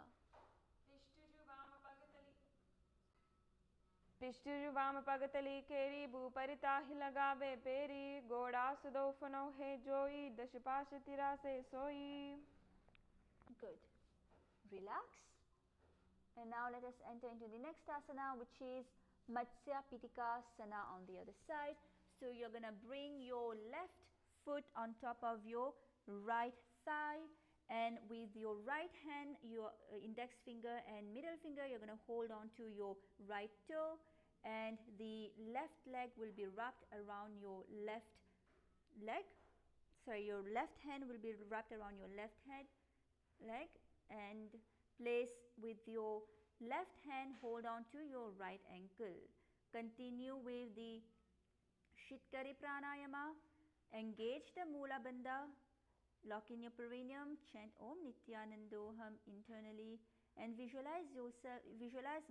Pishtuju vama pagatali keri bhuparita hilagave peri goda sudofano he joyi dashapashatira se soi. Good. Relax. And now let us enter into the next asana, which is Matsya Pitikasana on the other side. So you're going to bring your left foot on top of your right thigh, and with your right hand, your index finger and middle finger, you're going to hold on to your right toe, and the left leg will be wrapped around your left leg. Sorry, your left hand will be wrapped around your left leg, and place with your left hand, hold on to your right ankle. Continue with the Shitkari Pranayama. Engage the Mula Bandha. Lock in your perineum. Chant Om Nithyanandoham internally, and visualize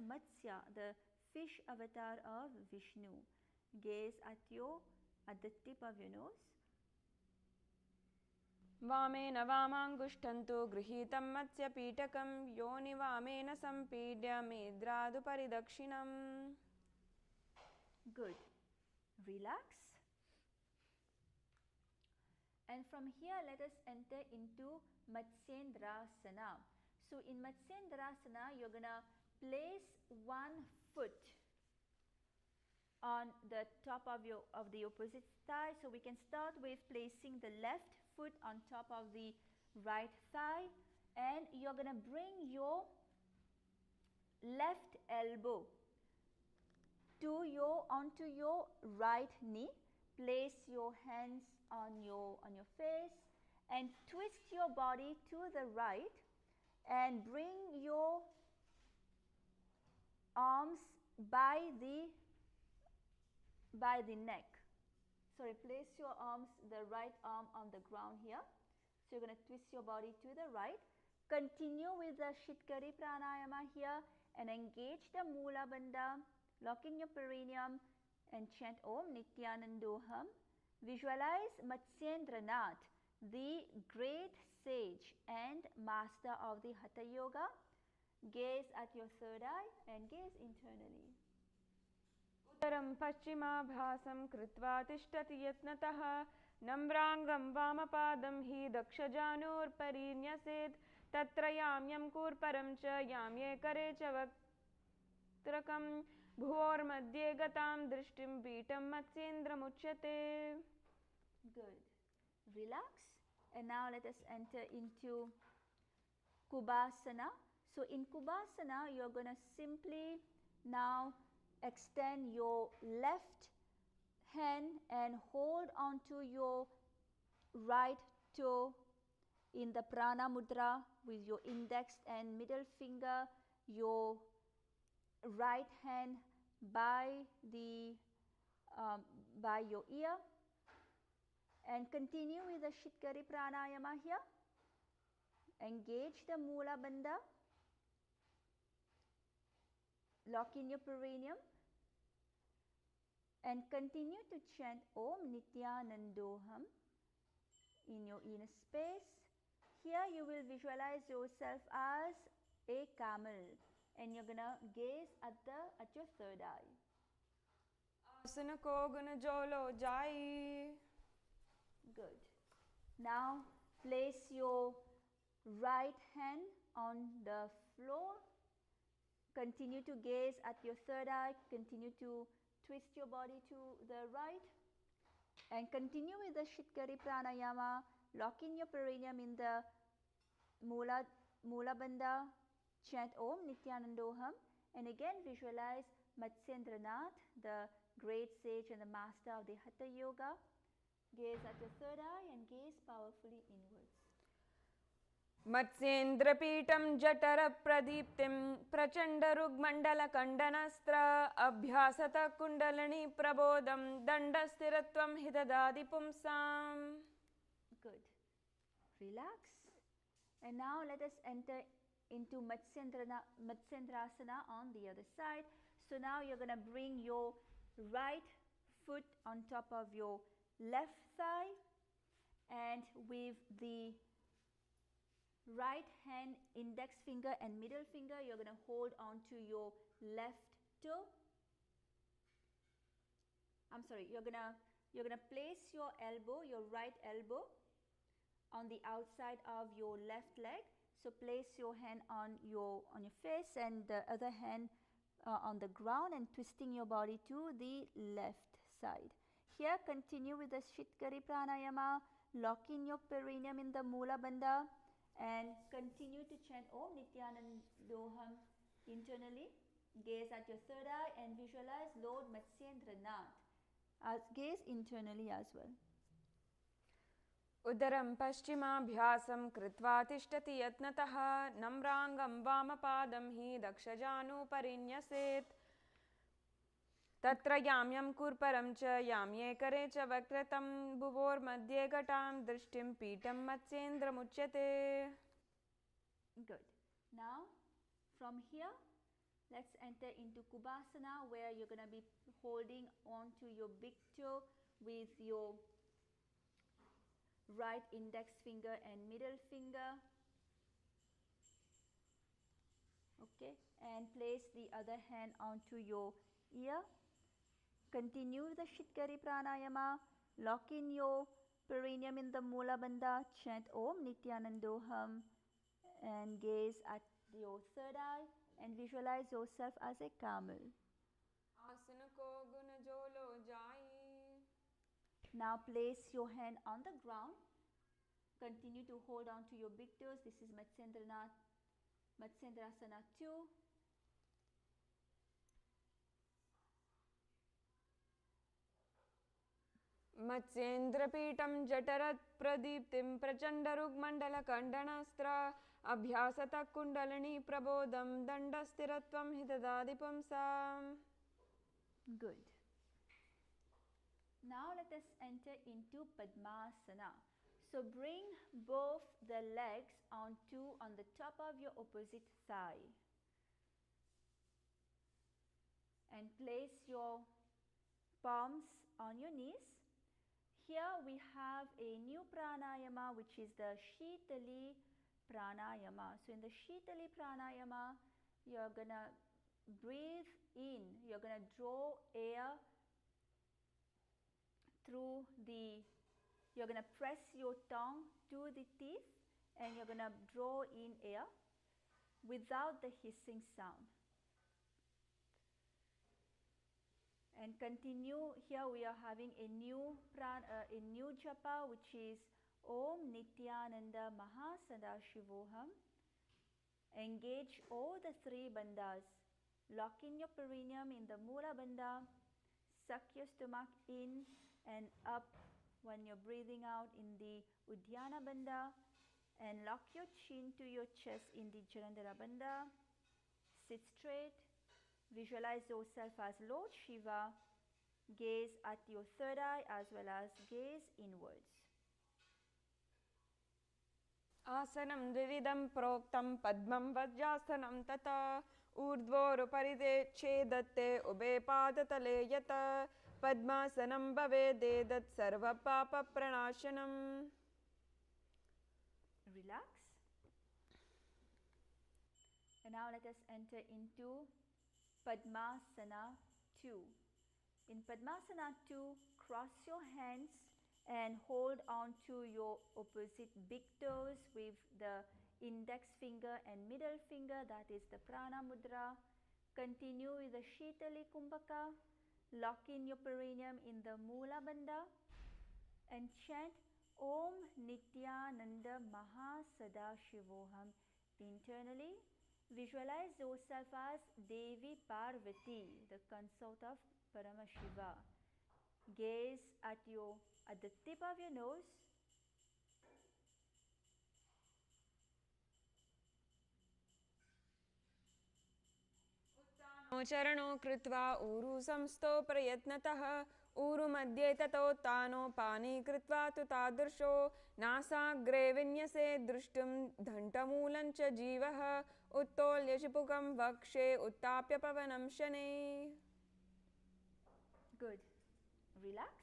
Matsya, the fish avatar of Vishnu. Gaze at the tip of your nose. Vamen vamangushthantu grihitam matsya pitakam yoni vamena sampidya medradu paridakshinam. Good. Relax. And from here, let us enter into Matsyendrasana. So in Matsyendrasana, you're going to place one foot on the top of the opposite thigh. So we can start with placing the left foot on top of the right thigh, and you're going to bring your left elbow onto your right knee. Place your hands on your face and twist your body to the right, and bring your arms by the neck. Sorry, place your arms, the right arm on the ground here. So you're going to twist your body to the right. Continue with the Shitkari Pranayama here and engage the Mula Bandha. Lock in your perineum and chant Om Nithyanandoham. Visualize Matsyendranath, the great sage and master of the Hatha Yoga. Gaze at your third eye and gaze internally. Uttaram paschimabhasam kritva tishtati yatnatah nambrangam vamapadam hi dakshajanur parinyaset tatra yamyam kurparam cha yamye kare cha vaktrakam bhuor madhye gatam drishtim pitam matsyendram uchyate. Good. Relax. And now let us enter into Kubhasana. So in Kubhasana, you're going to simply now extend your left hand and hold onto your right toe in the Prana Mudra with your index and middle finger, your right hand by your ear, and continue with the Shitkari Pranayama here. Engage the Mula Bandha. Lock in your perineum and continue to chant Om Nithyanandoham in your inner space. Here you will visualize yourself as a camel, and you're gonna gaze at your third eye. Asana ko guna jolo jai. Good. Now place your right hand on the floor. Continue to gaze at your third eye. Continue to twist your body to the right, and continue with the Shitkari Pranayama. Lock in your perineum in the Mula Bandha. Chant Om Nithyanandoham, and again visualize Matsyendranath, the great sage and the master of the Hatha Yoga. Gaze at your third eye and gaze powerfully inwards. मत्स्येन्द्रपीठं जठरप्रदीप्तिं प्रचण्डरुग्मण्डलकण्डनस्त्र अभ्यासतः kundalini प्रबोधं दण्डस्थिरत्वं हि ददाति पुंसाम्. Good. Relax. And now let us enter into Matsyendrasana on the other side. So now you're going to bring your right foot on top of your left thigh, and with the right hand, index finger and middle finger, you're going to hold on to your left toe. You're going to place your elbow, your right elbow, on the outside of your left leg. So place your hand on your face and the other hand on the ground, and twisting your body to the left side. Here continue with the Shitkari Pranayama, lock in your perineum in the Mula Bandha, and continue to chant Om Nithyanandoham internally. Gaze at your third eye and visualize Lord Matsyendranath. Gaze internally as well. उदरं पश्चिमाभ्यासं कृत्वा तिष्ठति यत्नतः नम्राङ्गं वामपादं हि दक्षजानुपरिन्यसेत् तत्र याम्यं कुर्परं च याम्येकरे च वक्रतं भुवोर्मध्ये घटां दृष्टिं पीठं मत्स्येन्द्रमुच्यते. Good. Now from here let's enter into Kubasana, where you're going to be holding on to your big toe with your right index finger and middle finger. Okay, and place the other hand onto your ear. Continue the Shitkari Pranayama, lock in your perineum in the Mula Bandha, chant Om Nithyanandoham, and gaze at your third eye and visualize yourself as a camel. Asanako gunajolo jai. Now place your hand on the ground. Continue to hold on to your big toes. This is Matsyendrasana 2. मत्स्येन्द्रपीठं जठरप्रदीप्तिं प्रचण्डरुग्मण्डलकण्डनास्त्र अभ्यासतः kundalini प्रबोधं दण्डस्थिरत्वं हि ददाति पुंसाम्. Good. Now let us enter into Padmasana. So bring both the legs on the top of your opposite thigh and place your palms on your knees. Here we have a new pranayama, which is the Shitali Pranayama. So in the Shitali Pranayama, you're going to breathe in, you're going to draw air through you're going to press your tongue to the teeth and you're going to draw in air without the hissing sound. And continue. Here we are having a new japa, which is Om Nithyananda Mahasadashivoham. Engage all the three bandhas. Lock in your perineum in the Mula Bandha. Suck your stomach in and up when you're breathing out in the Uddiyana Bandha. And lock your chin to your chest in the Jalandhara Bandha. Sit straight. Visualize yourself as Lord Shiva. Gaze at your third eye as well as gaze inwards. आसनं द्विविधं प्रोक्तं पद्मं वज्रासनं तथा ऊर्ध्वोरुपरि छेदत्ते उभे पादतले यत पद्मासनं भवेदेतत् सर्वपापप्रणाशनम्. Relax. And now let us enter into Padmasana 2. In Padmasana 2, cross your hands and hold on to your opposite big toes with the index finger and middle finger, that is the Prana Mudra. Continue with the Shitali Kumbhaka. Lock in your perineum in the Mula Bandha and chant Om Nithyananda Mahasadashivoham internally. Visualize yourself as Devi Parvati, the consort of Paramashiva. Gaze at the tip of your nose. चरणो कृत्वा ऊरु संस्थो प्रयत्नतः ऊरु मध्ये ततोत्थानो पानी कृत्वा तु तादृशो नासाग्रे विन्यसे दृष्टुं धण्टमूलं च जीवः उत्तोल्य शिपुकं वक्षे उत्ताप्य पवनं शनैः. Good. Relax.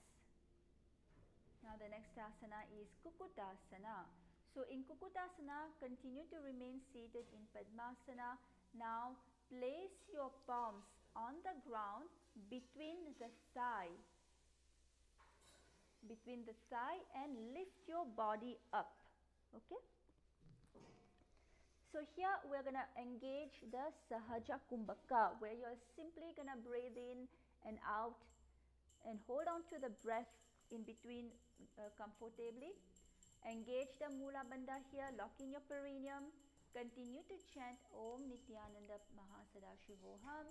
Now the next asana is Kukutasana. So in Kukutasana, continue to remain seated in Padmasana. Now place your palms on the ground between the thigh and lift your body up. Okay. So here we're going to engage the Sahaja Kumbhaka, where you're simply going to breathe in and out and hold on to the breath in between comfortably. Engage the Mula Bandha here, lock in your perineum. Continue to chant Om Nithyananda Mahasadashivoham.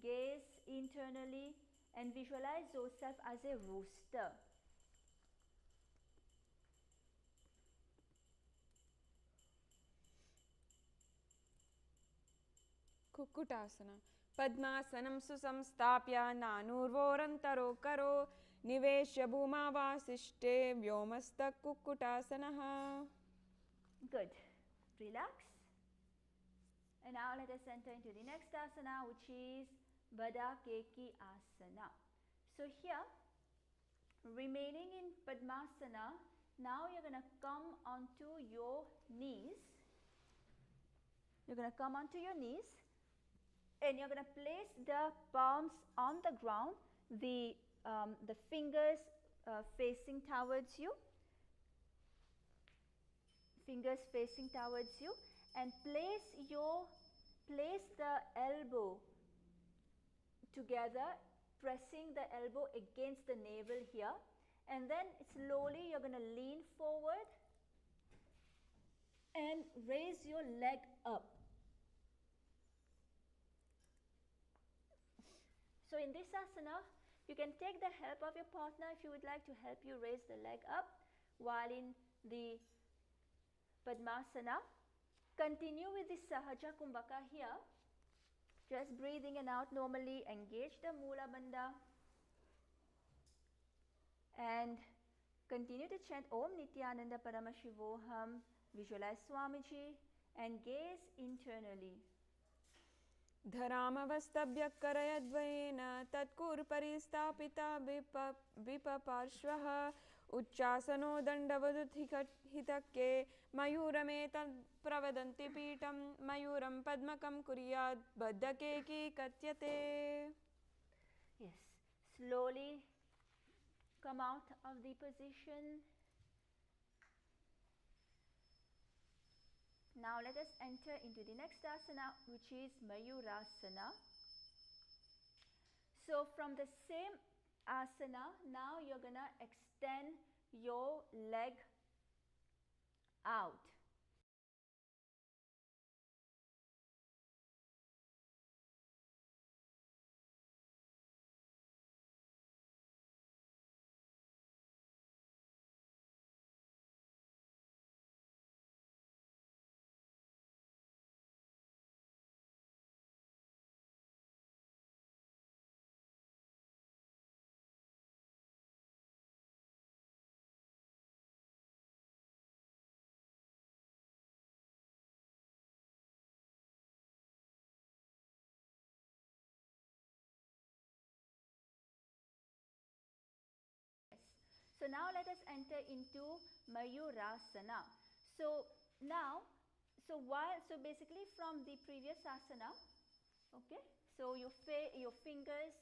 Gaze internally and visualize yourself as a rooster. कुक्कुटासना. पद्मासनं सुसंस्थाप्य नानूर्वोरन्तरो करो निवेश्य भूमावासिष्ठे व्योमस्तः कुक्कुटासनः. Good. Relax. And now let us enter into the next asana, which is Vada Keki Asana. So here, remaining in Padmasana, now you're going to come onto your knees. You're going to come onto your knees and you're going to place the palms on the ground, the fingers facing towards you. Fingers facing towards you, and place the elbow together, pressing the elbow against the navel here, and then slowly you're going to lean forward and raise your leg up. So in this asana, you can take the help of your partner if you would like to help you raise the leg up, while in the Padmasana, continue with the Sahaja Kumbhaka here. Just breathing in and out normally, engage the Mula Bandha and continue to chant Om Nithyananda Paramashivoham. Visualize Swamiji and gaze internally. धरामवस्तभ्य करयद्वयेन तत्कुर्परिस्थापिता विपपार्श्वः उच्चासनो दण्डवदुत्थितके मयूरमेतत् प्रवदन्ति पीठं मयूरं पद्मकं कुर्यात् बद्धकेकी कथ्यते. Yes, slowly come out of the position. Now let us enter into the next asana, which is Mayurasana. So from the same asana, now you're going to extend your leg out. So now let us enter into Mayurasana. So basically from the previous asana, okay, so your fingers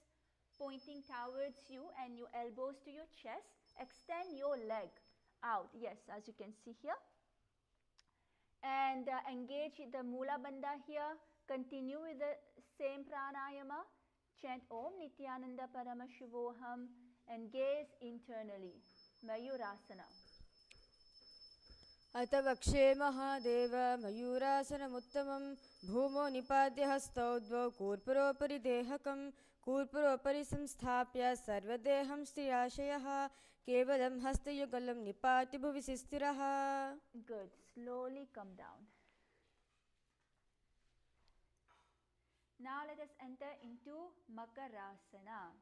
pointing towards you and your elbows to your chest, extend your leg out, yes, as you can see here, and engage the Mula Bandha here. Continue with the same pranayama, chant Om Nithyananda Paramashivoham and gaze internally. Mayurasana. अथ वक्षे महादेव मयूरासनमुत्तमं भूमौ निपात्य हस्तौ द्वौ कूर्परोपरि देहकं कूर्परोपरि संस्थाप्य सर्वदेहं स्थिराशयः केवलं हस्तयुगलं निपात्य भुवि स्थिरः. Good. Slowly come down. Now let us enter into Makarasana.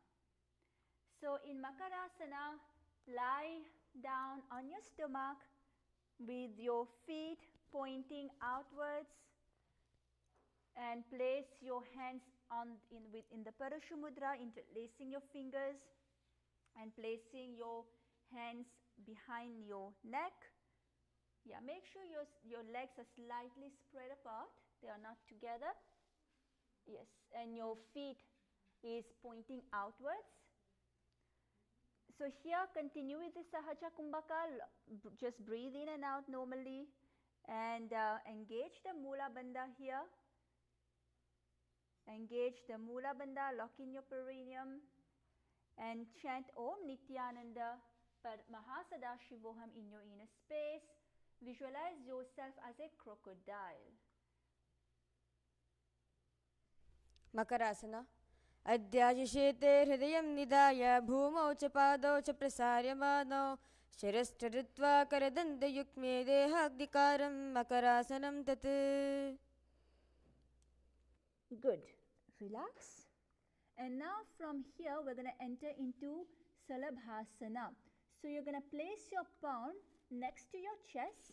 So in Makarasana, lie down on your stomach with your feet pointing outwards and place your hands in the Parashu Mudra, interlacing your fingers and placing your hands behind your neck. Yeah, make sure your legs are slightly spread apart, they are not together. Yes, and your feet is pointing outwards. So here continue with the Sahaja Kumbhaka, just breathe in and out normally and engage the Mula Bandha here. Engage the Mula Bandha, lock in your perineum and chant Om Nithyananda Mahasadashivoham in your inner space. Visualize yourself as a crocodile. Makarasana. अद्याजिषेते हृदयं निधाय भूमौ च पादौ च प्रसार्यमानौ शिरश्चरित्वा करदन्तयुग्मे देहाग्निकारं मकरासनं तत्. Good. Relax. And now from here we're going to enter into Salabhasana. So you're going to place your palm next to your chest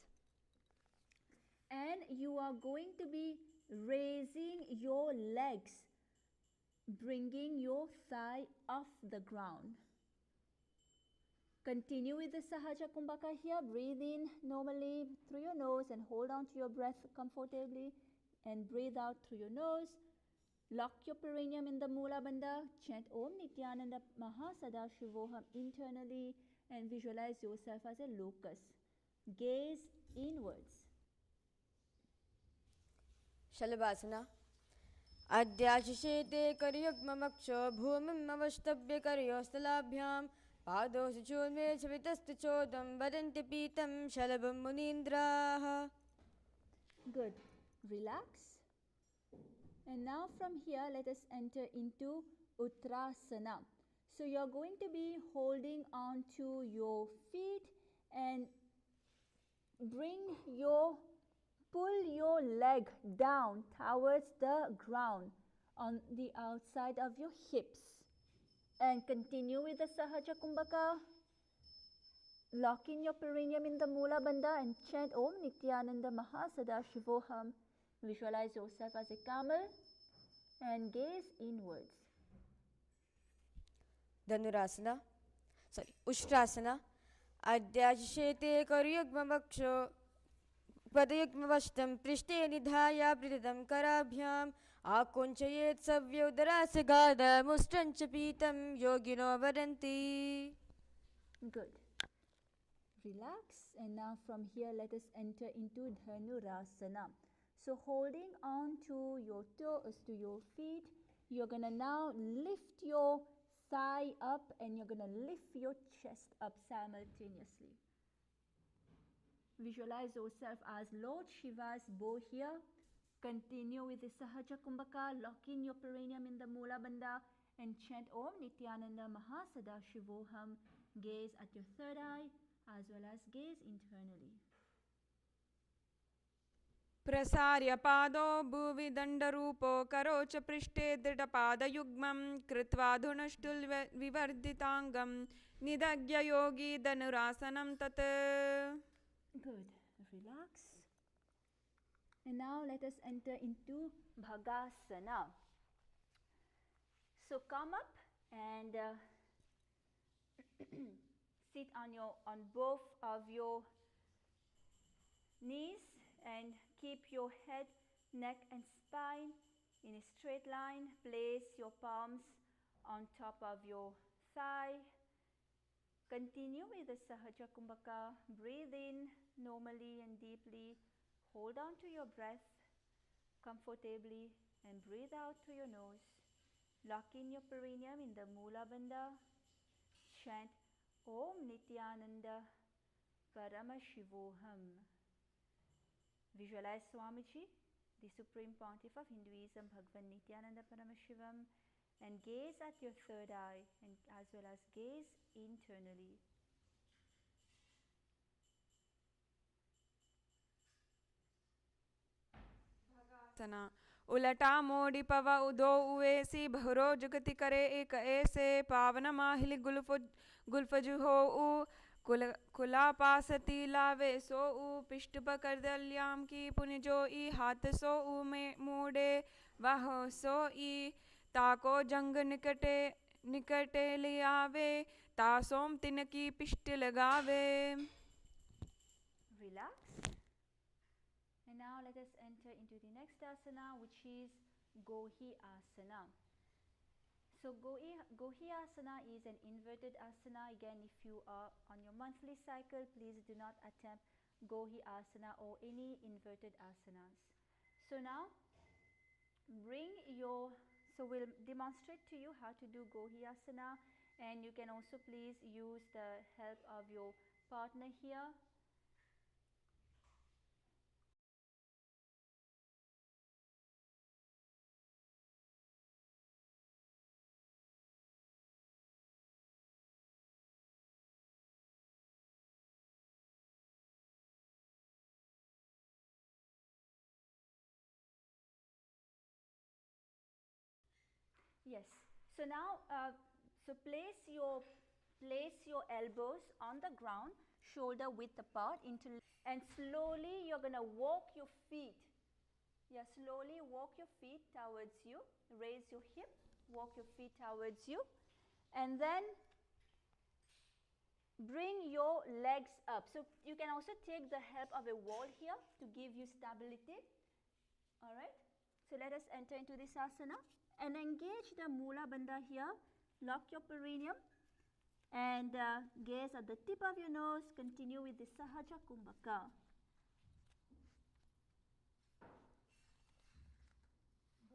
and you are going to be raising your legs, bringing your thigh off the ground. Continue with the Sahaja Kumbhaka here. Breathe in normally through your nose and hold on to your breath comfortably and breathe out through your nose. Lock your perineum in the Mula Bandha. Chant Om Nithyananda Mahasadashivoham internally and visualize yourself as a locust. Gaze inwards. शलभासना. अद्याशिषेते करयुग्ममक्षो भूमिम् अवष्टभ्य करयोस्थलाभ्यां पादौ शुचोन्मे छवितस्तु चोदं वदन्ति पीतं शलभं मुनीन्द्राः. Good. Relax. And now from here let us enter into Uttrasana. So you are going to be holding on to your feet and pull your leg down towards the ground on the outside of your hips. And continue with the Sahaja Kumbhaka. Lock in your perineum in the Mula Bandha and chant Om Nithyananda Mahasadashivoham. Visualize yourself as a camel and gaze inwards. Dhanurasana. उष्ट्रासना. अद्याशिषेते करयुग्ममक्षो पदयुग्मवष्टं पृष्ठे निधाय प्रथितं कराभ्याम् आकुञ्चयेत् सव्योदरासगादमुष्ट्रञ्च पीतं योगिनो वदन्ति. Good. Relax and now from here let us enter into Dhanurasana. So holding on to your toes, to your feet, you're going to now lift your thigh up and you're going to lift your chest up simultaneously. Visualize yourself as Lord Shiva's bow here. Continue with the Sahaja Kumbhaka, lock in your perineum in the Mula Bandha and chant Om Nithyananda Mahasadashivoham. Gaze at your third eye as well as gaze internally. प्रसार्य पादौ भुवि दण्डरूपो करो च पृष्ठे दृढपादयुग्मं कृत्वा धनुष्टुल् विवर्धिताङ्गं निदग्य योगी धनुरासनं तत्. Good. Relax. And now let us enter into Bhagasana. So come up and sit on both of your knees and keep your head, neck and spine in a straight line. Place your palms on top of your thigh. Continue with the Sahaja Kumbhaka. Breathe in normally and deeply. Hold on to your breath comfortably and breathe out through your nose. Lock in your perineum in the Mula Bandha. Chant Om Nithyananda Paramashivoham. Visualize Swamiji, the Supreme Pontiff of Hinduism, Bhagavan Nithyananda Paramashivam, and gaze at your third eye, and as well as gaze internally. सना उलटा मोड़ी पव उदो उवेसी भरो जुगति करे एक ऐसे पावन माहिली गुल्फजु हो उ कुला पासती लावे सो उ पिष्ट पकर दल्याम की पुनि जो ई हाथ सो उ में मोड़े वह सो ई ताको जंग निकटे ले आवे तासोम तिन की पिष्ट लगावे. Relax. And now let us enter into the next asana, which is Gohi Asana. So Gohi Asana is an inverted asana. Again, if you are on your monthly cycle, please do not attempt Gohi Asana or any inverted asanas. So now we'll demonstrate to you how to do Gohi Asana, and you can also please use the help of your partner here. Yes. So now, place your elbows on the ground, shoulder width apart, and slowly you're going to walk your feet. Yeah, slowly walk your feet towards you. Raise your hip, walk your feet towards you, and then bring your legs up. So you can also take the help of a wall here to give you stability. All right. So let us enter into this asana. And engage the Mula Bandha here, lock your perineum, and gaze at the tip of your nose. Continue with the Sahaja Kumbhaka.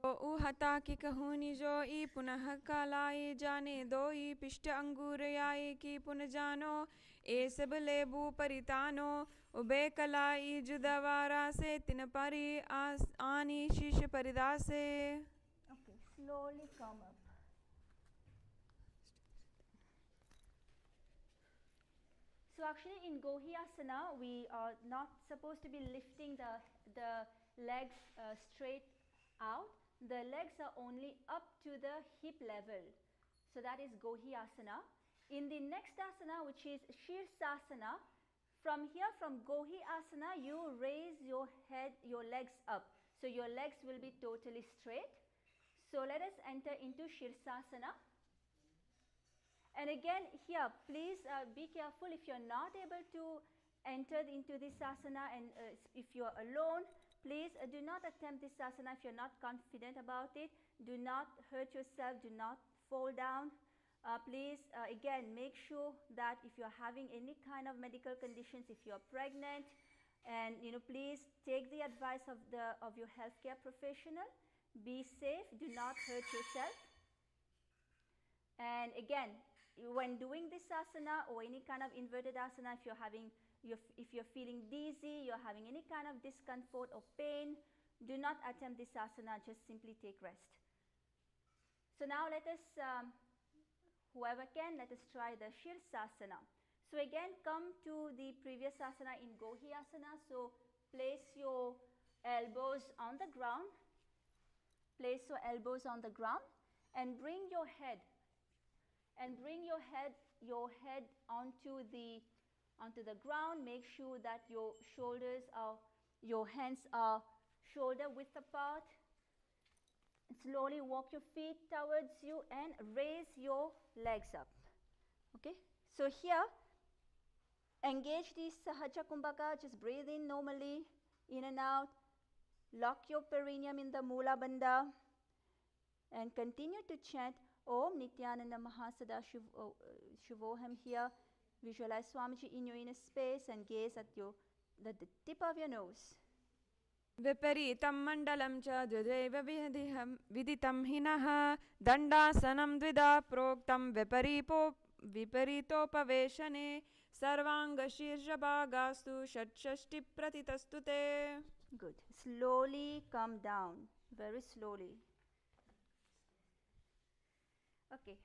ओ हता की कहूनी जो ई पुनः कालाए जाने दो ई पिष्ट अंगूरयाए की पुन जानो ए सब लेबू परितानो उबे कलाई जुदवारा से तिन परि आनी शीश परिदासे. Okay, slowly come up. So actually in Gohi Asana, we are not supposed to be lifting the legs straight out. The legs are only up to the hip level. So that is Gohi Asana. In the next asana, which is Shirsasana, from here, from Gohi Asana, you raise your legs up. So your legs will be totally straight. So let us enter into Shirsasana. And again here, please be careful if you are not able to enter into this asana, and if you are alone, please do not attempt this asana if you are not confident about it. Do not hurt yourself, do not fall down. Please again make sure that if you are having any kind of medical conditions, if you are pregnant, and please take the advice of your healthcare professional. Be safe, do not hurt yourself. And again, when doing this asana or any kind of inverted asana, if you're feeling dizzy, you're having any kind of discomfort or pain, do not attempt this asana, just simply take rest. So now let us, whoever can, let us try the Shirsasana. So again, come to the previous asana in Gohi Asana. So place your elbows on the ground. Place your elbows on the ground and bring your head onto the ground. Make sure that your hands are shoulder width apart. Slowly walk your feet towards you and raise your legs up. Okay, so here engage the Sahaja Kumbhaka. Just breathe in normally, in and out. Lock your perineum in the Mula Bandha and continue to chant Om Nithyananda Mahasada Shivoham here. Visualize Swamiji in your inner space and gaze at the tip of your nose. विपरीतं मण्डलं च द्विदैव विदितं हिनः दण्डासनं द्विधा प्रोक्तं विपरीतोपवेशने सर्वाङ्गशीर्षभागास्तु षट्षष्टिप्रतितस्तु ते. Good. Slowly come down, very slowly. Okay.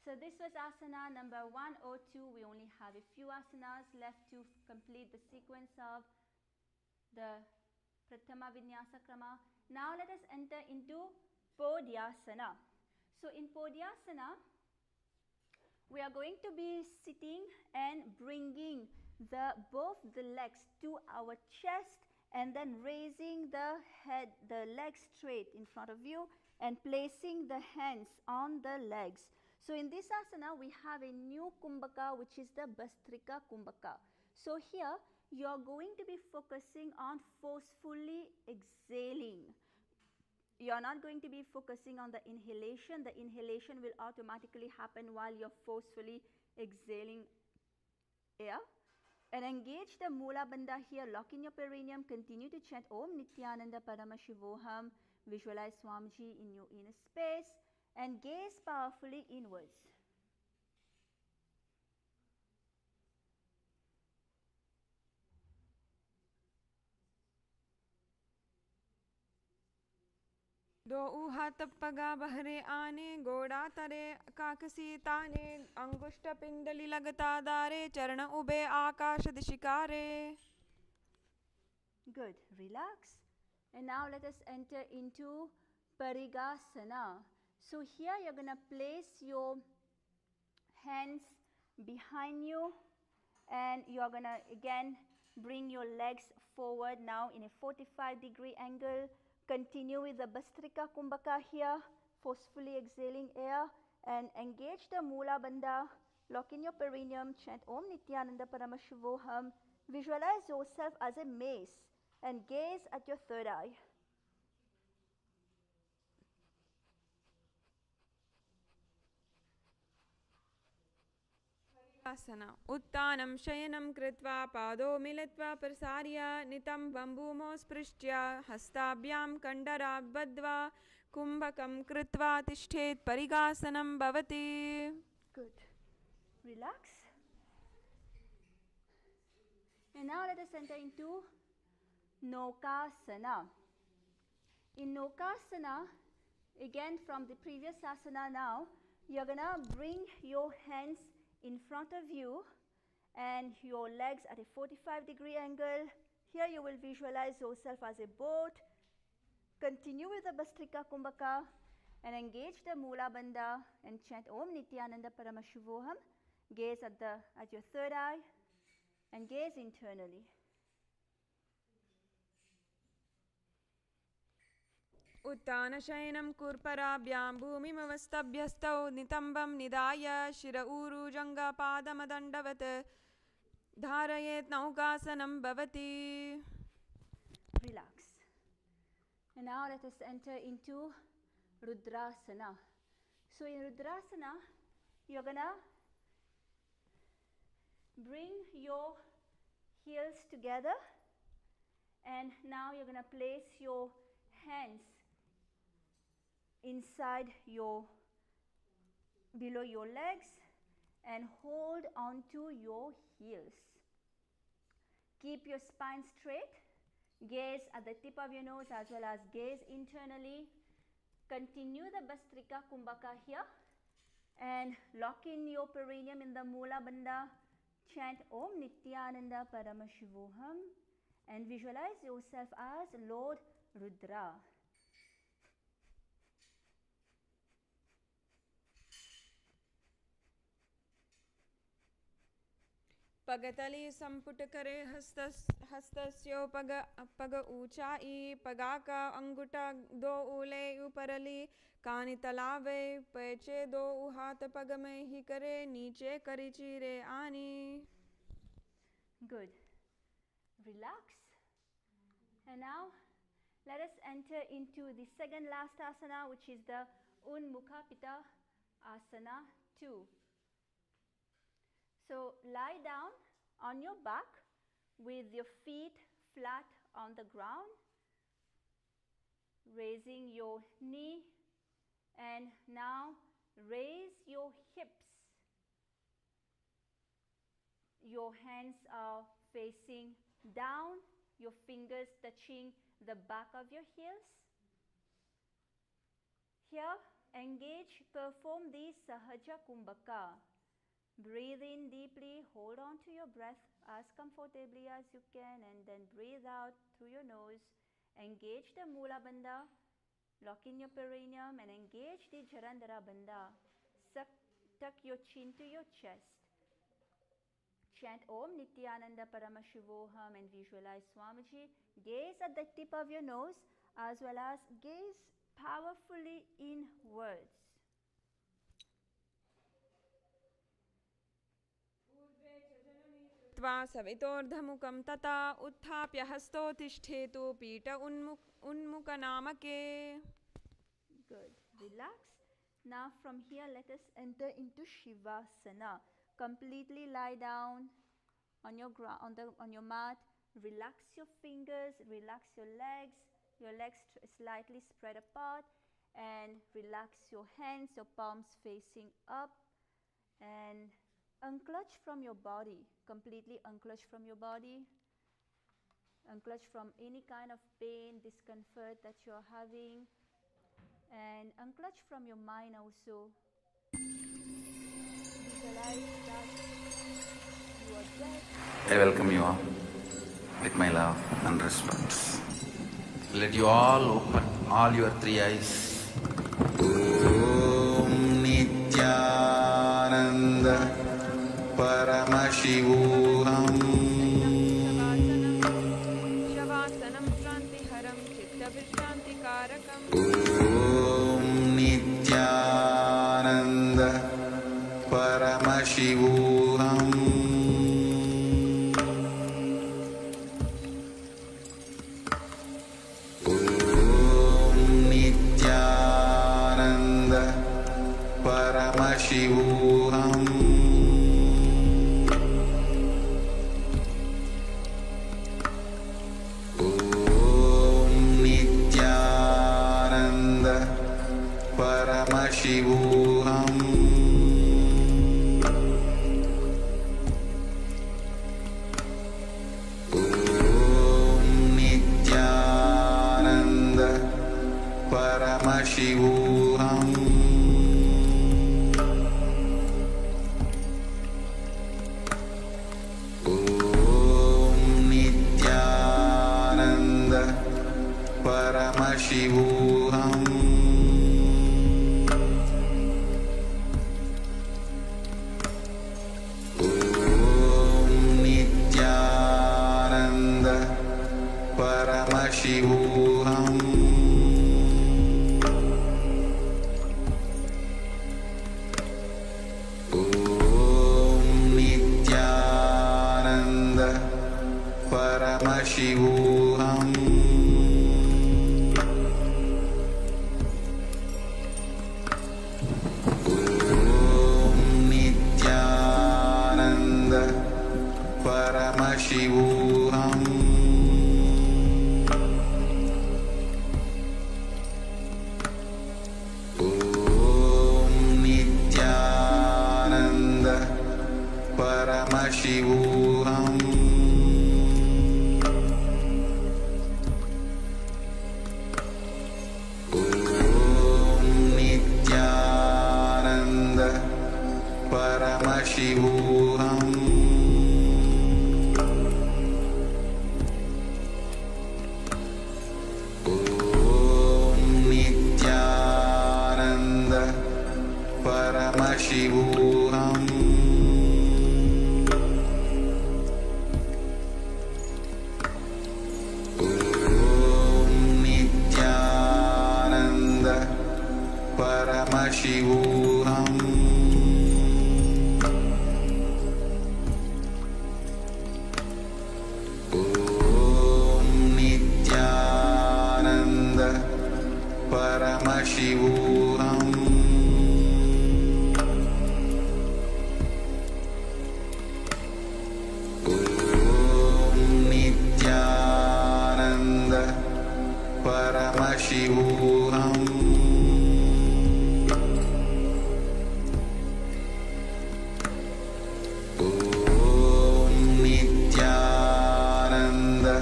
So this was asana number 102. We only have a few asanas left to complete the sequence of the Prathama Vinyasa Krama. Now let us enter into Podyasana. So in Podyasana, we are going to be sitting and bringing both the legs to our chest and then raising the head, the legs straight in front of you and placing the hands on the legs. So in this asana, we have a new kumbhaka, which is the Bhastrika Kumbhaka. So here, you are going to be focusing on forcefully exhaling. You are not going to be focusing on the inhalation. The inhalation will automatically happen while you're forcefully exhaling air. And engage the Mula Bandha here, lock in your perineum, continue to chant Om Nithyananda Paramashivoham, visualize Swamiji in your inner space, and gaze powerfully inwards. दो हाथ पगा बहरे आने गोड़ा तरे काकसी ताने अंगुष्ठ पिंडली लगता दारे चरण उबे आकाश दिशिकारे. Good. Relax. And now let us enter into Parigasana. So here you're going to place your hands behind you and you're going to again bring your legs forward now in a 45-degree angle. Continue with the Bhastrika Kumbhaka here, forcefully exhaling air and engage the Mula Bandha. Lock in your perineum, chant Om Nithyananda Paramashivoham. Visualize yourself as a mace and gaze at your third eye. आसना उत्तानं शयनं कृत्वा पादौ मिलित्वा प्रसार्य नितम्बं भूमौ स्पृष्ट्य हस्ताभ्यां कण्डराबद्ध्वा कुम्भकं कृत्वा तिष्ठेत् परिगासनं भवति. Good. Relax. And now let us enter into Nokasana. In Nokasana, again from the previous asana now, you're going to bring your hands in front of you and your legs at a 45-degree angle. Here you will visualize yourself as a boat. Continue with the Bhastrika Kumbhaka and engage the Mula Bandha and chant Om Nithyananda Paramashivoham. Gaze at your third eye and gaze internally. उत्तानशयनं कुर्पराभ्यां भूमिमवस्तभ्यस्तौ नितम्बं निधाय शिर ऊरुजङ्गपादमदण्डवत् धारयेत् नौकासनं भवति. Relax. And now let us enter into Rudrasana. So in Rudrasana, you're going to bring your heels together and now you're going to place your hands inside below your legs and hold onto your heels. Keep your spine straight. Gaze at the tip of your nose as well as gaze internally. Continue the Bhastrika Kumbhaka here and lock in your perineum in the Mula Bandha. Chant Om Nithyananda Paramashivoham and visualize yourself as Lord Rudra. पगतली संपुट करे हस्तस्यो पग ऊंचाई पगाका अंगूठा दो उले ऊपरली कानी तलावे पैचे दो हाथ पग में ही करे नीचे करी चीरे आनी. Good. Relax. And now let us enter into the second last asana, which is the Unmukha Pitta Asana 2. So lie down on your back with your feet flat on the ground, raising your knee, and now raise your hips. Your hands are facing down your fingers touching the back of your heels. Here, engage, perform the Sahaja Kumbhaka. Breathe in deeply, hold on to your breath as comfortably as you can, and then breathe out through your nose. Engage the Mula Bandha, lock in your perineum, and engage the Jarandhara Bandha. Tuck your chin to your chest. Chant Om Nithyananda Paramashivoham and visualize Swamiji. Gaze at the tip of your nose as well as gaze powerfully inwards. सवितोर्धमुखं तथा उत्थाप्य हस्तोत्तिष्ठेतु पीठ उन्मुखनामके. Good. Relax. Now from here let us enter into Shivasana. Completely lie down on your on your mat. Relax your fingers, relax your legs slightly spread apart, and relax your hands, your palms facing up, and unclutch from your body, completely unclutch from your body, unclutch from any kind of pain, discomfort that you're having, and unclutch from your mind also. Visualize that you are dead. I welcome you all with my love and respect. Let you all open all your three eyes. Om Nithyananda Paramashivoham. शवासनं शान्तिहरं चित्तविश्रान्तिकारकम्. Om Nithyananda Paramashivoham. Paramashivoham. Om Nithyananda Paramashivoham. Om Nithyananda Paramashivoham. Paramashivoham. Om Nithyananda Paramashivoham. Om Nithyananda Paramashivoham. Paramashivoham. Om Nithyananda Paramashivoham. Om Nithyananda Paramashivoham. Paramashivoham. Om Nithyananda Paramashivoham. Om Nithyananda Paramashivoham. Paramashivoham. Om Nithyananda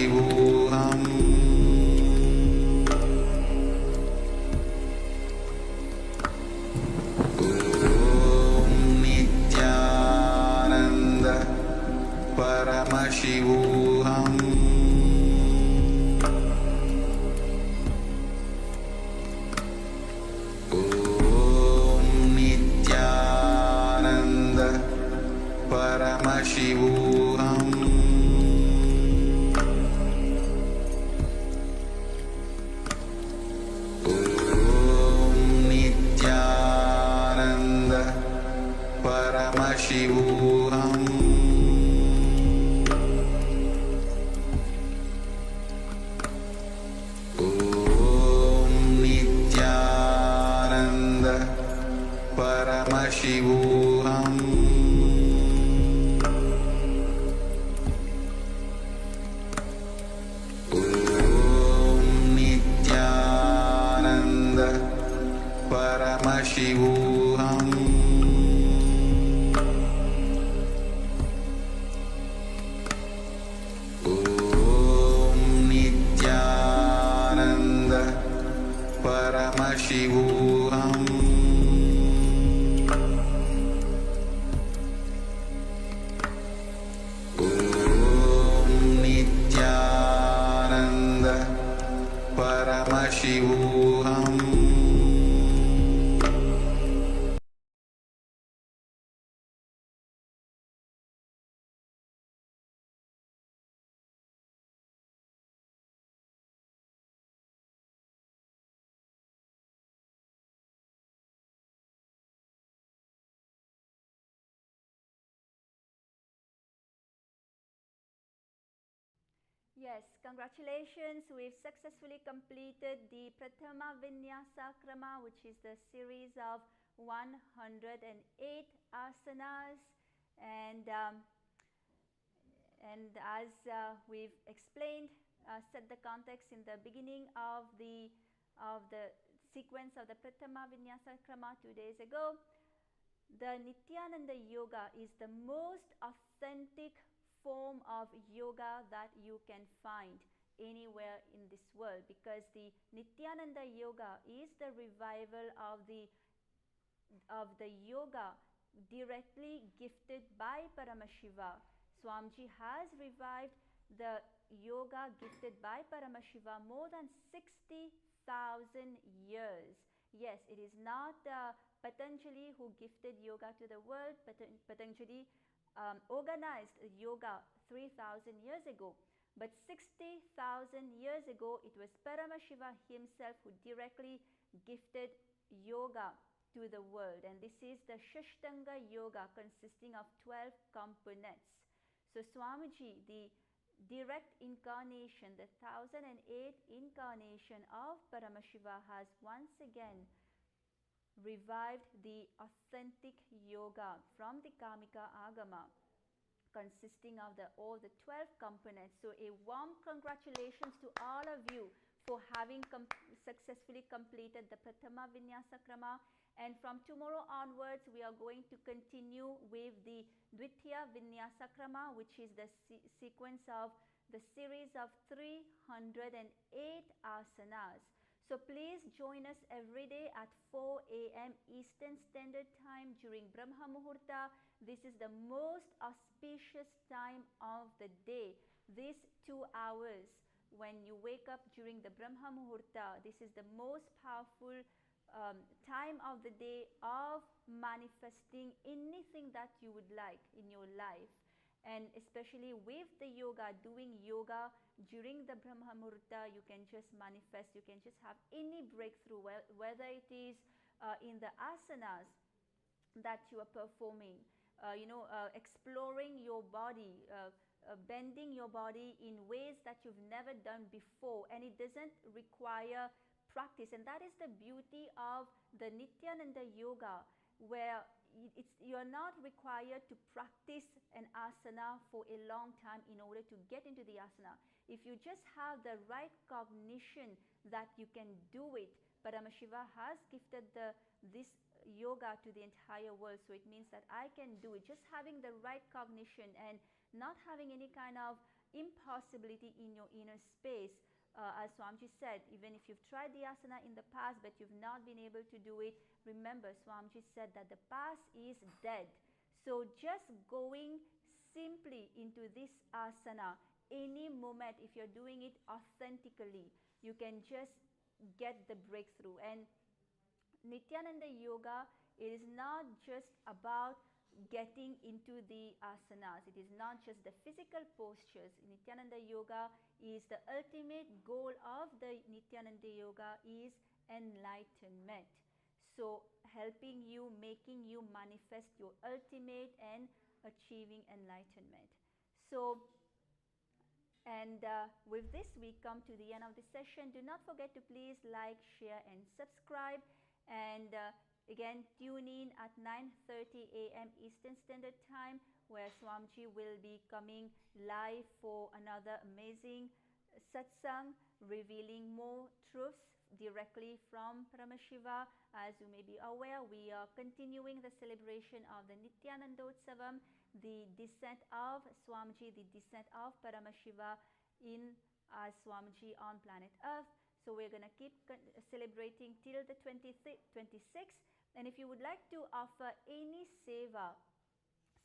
Paramashivoham. Om Nithyananda Paramashivoham. Om Nithyananda Paramashivoham. Om Nithyananda Paramashivoham. Om Nithyananda Paramashivoham. Om Nithyananda Paramashivoham. Om Nithyananda Paramashivoham. Om Nithyananda Paramashivoham. Yes, congratulations. We've successfully completed the Prathama Vinyasa Krama, which is the series of 108 asanas. And as we've explained, set the context in the beginning of the sequence of the Prathama Vinyasa Krama 2 days ago, the Nithyananda Yoga is the most authentic form of yoga that you can find anywhere in this world, because the Nithyananda Yoga is the revival of the yoga directly gifted by Paramashiva. Swamiji has revived the yoga gifted by Paramashiva more than 60,000 years. Yes, it is not Patanjali who gifted yoga to the world. Patanjali organized yoga 3,000 years ago. But 60,000 years ago, it was Paramashiva himself who directly gifted yoga to the world. And this is the Shashtanga Yoga, consisting of 12 components. So Swamiji, the direct incarnation, the 1008 incarnation of Paramashiva, has once again revived the authentic yoga from the Kamika Agama, consisting of all the 12 components. So a warm congratulations to all of you for having successfully completed the Prathama Vinyasa Krama. And from tomorrow onwards, we are going to continue with the Dvitiya Vinyasa Krama, which is the sequence of the series of 308 asanas. So please join us every day at 4 a.m. Eastern Standard Time during Brahma Muhurta. This is the most auspicious time of the day. These 2 hours when you wake up during the Brahma Muhurta, this is the most powerful time of the day of manifesting anything that you would like in your life. And especially with the yoga, doing yoga during the Brahma Muhurta, you can just manifest, you can just have any breakthrough, whether it is in the asanas that you are performing, exploring your body, bending your body in ways that you've never done before, and it doesn't require practice. And that is the beauty of the Nithyananda Yoga, where you're not required to practice an asana for a long time in order to get into the asana. If you just have the right cognition that you can do it, Paramashiva has gifted this yoga to the entire world, so it means that I can do it. Just having the right cognition and not having any kind of impossibility in your inner space. As Swamiji said, even if you've tried the asana in the past but you've not been able to do it, remember Swamiji said that the past is dead. So just going simply into this asana, any moment, if you're doing it authentically, you can just get the breakthrough. And Nithyananda Yoga, it is not just about getting into the asanas. It is not just the physical postures. Nithyananda Yoga is the ultimate goal of the Nithyananda Yoga is enlightenment. So helping you, making you manifest your ultimate and achieving enlightenment. So, and with this we come to the end of the session. Do not forget to please like, share and subscribe. And again, tune in at 9:30 a.m. Eastern Standard Time, where Swamiji will be coming live for another amazing satsang, revealing more truths directly from Paramashiva. As you may be aware, we are continuing the celebration of the Nithyanandotsavam, the descent of Swamiji, the descent of Paramashiva in as Swamiji on planet Earth. So we're going to keep celebrating till the 26th. And if you would like to offer any seva,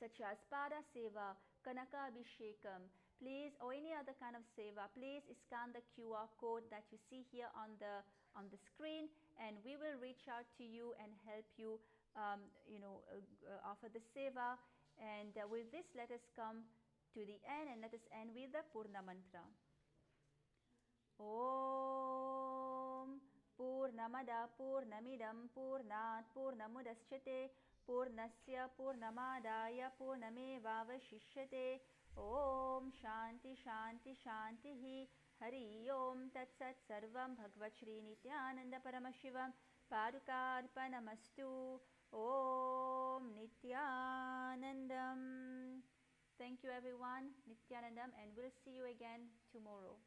such as Pada Seva, Kanaka Abhishekam, please, or any other kind of seva, please scan the QR code that you see here on the screen, and we will reach out to you and help you, offer the seva. And with this, let us come to the end, and let us end with the Purna Mantra. Om Purnamada Purnamidam Purnat Purnamudashyate Purnasya Purnamadaya Purnamevavashishyate. Om Shanti Shanti Shanti Hari Om Tat Sat Sarvam Bhagavad Shri Nithyananda Paramashivam Padukarpanamastu. Om Nithyanandam. Thank you everyone, Nithyanandam, and we'll see you again tomorrow.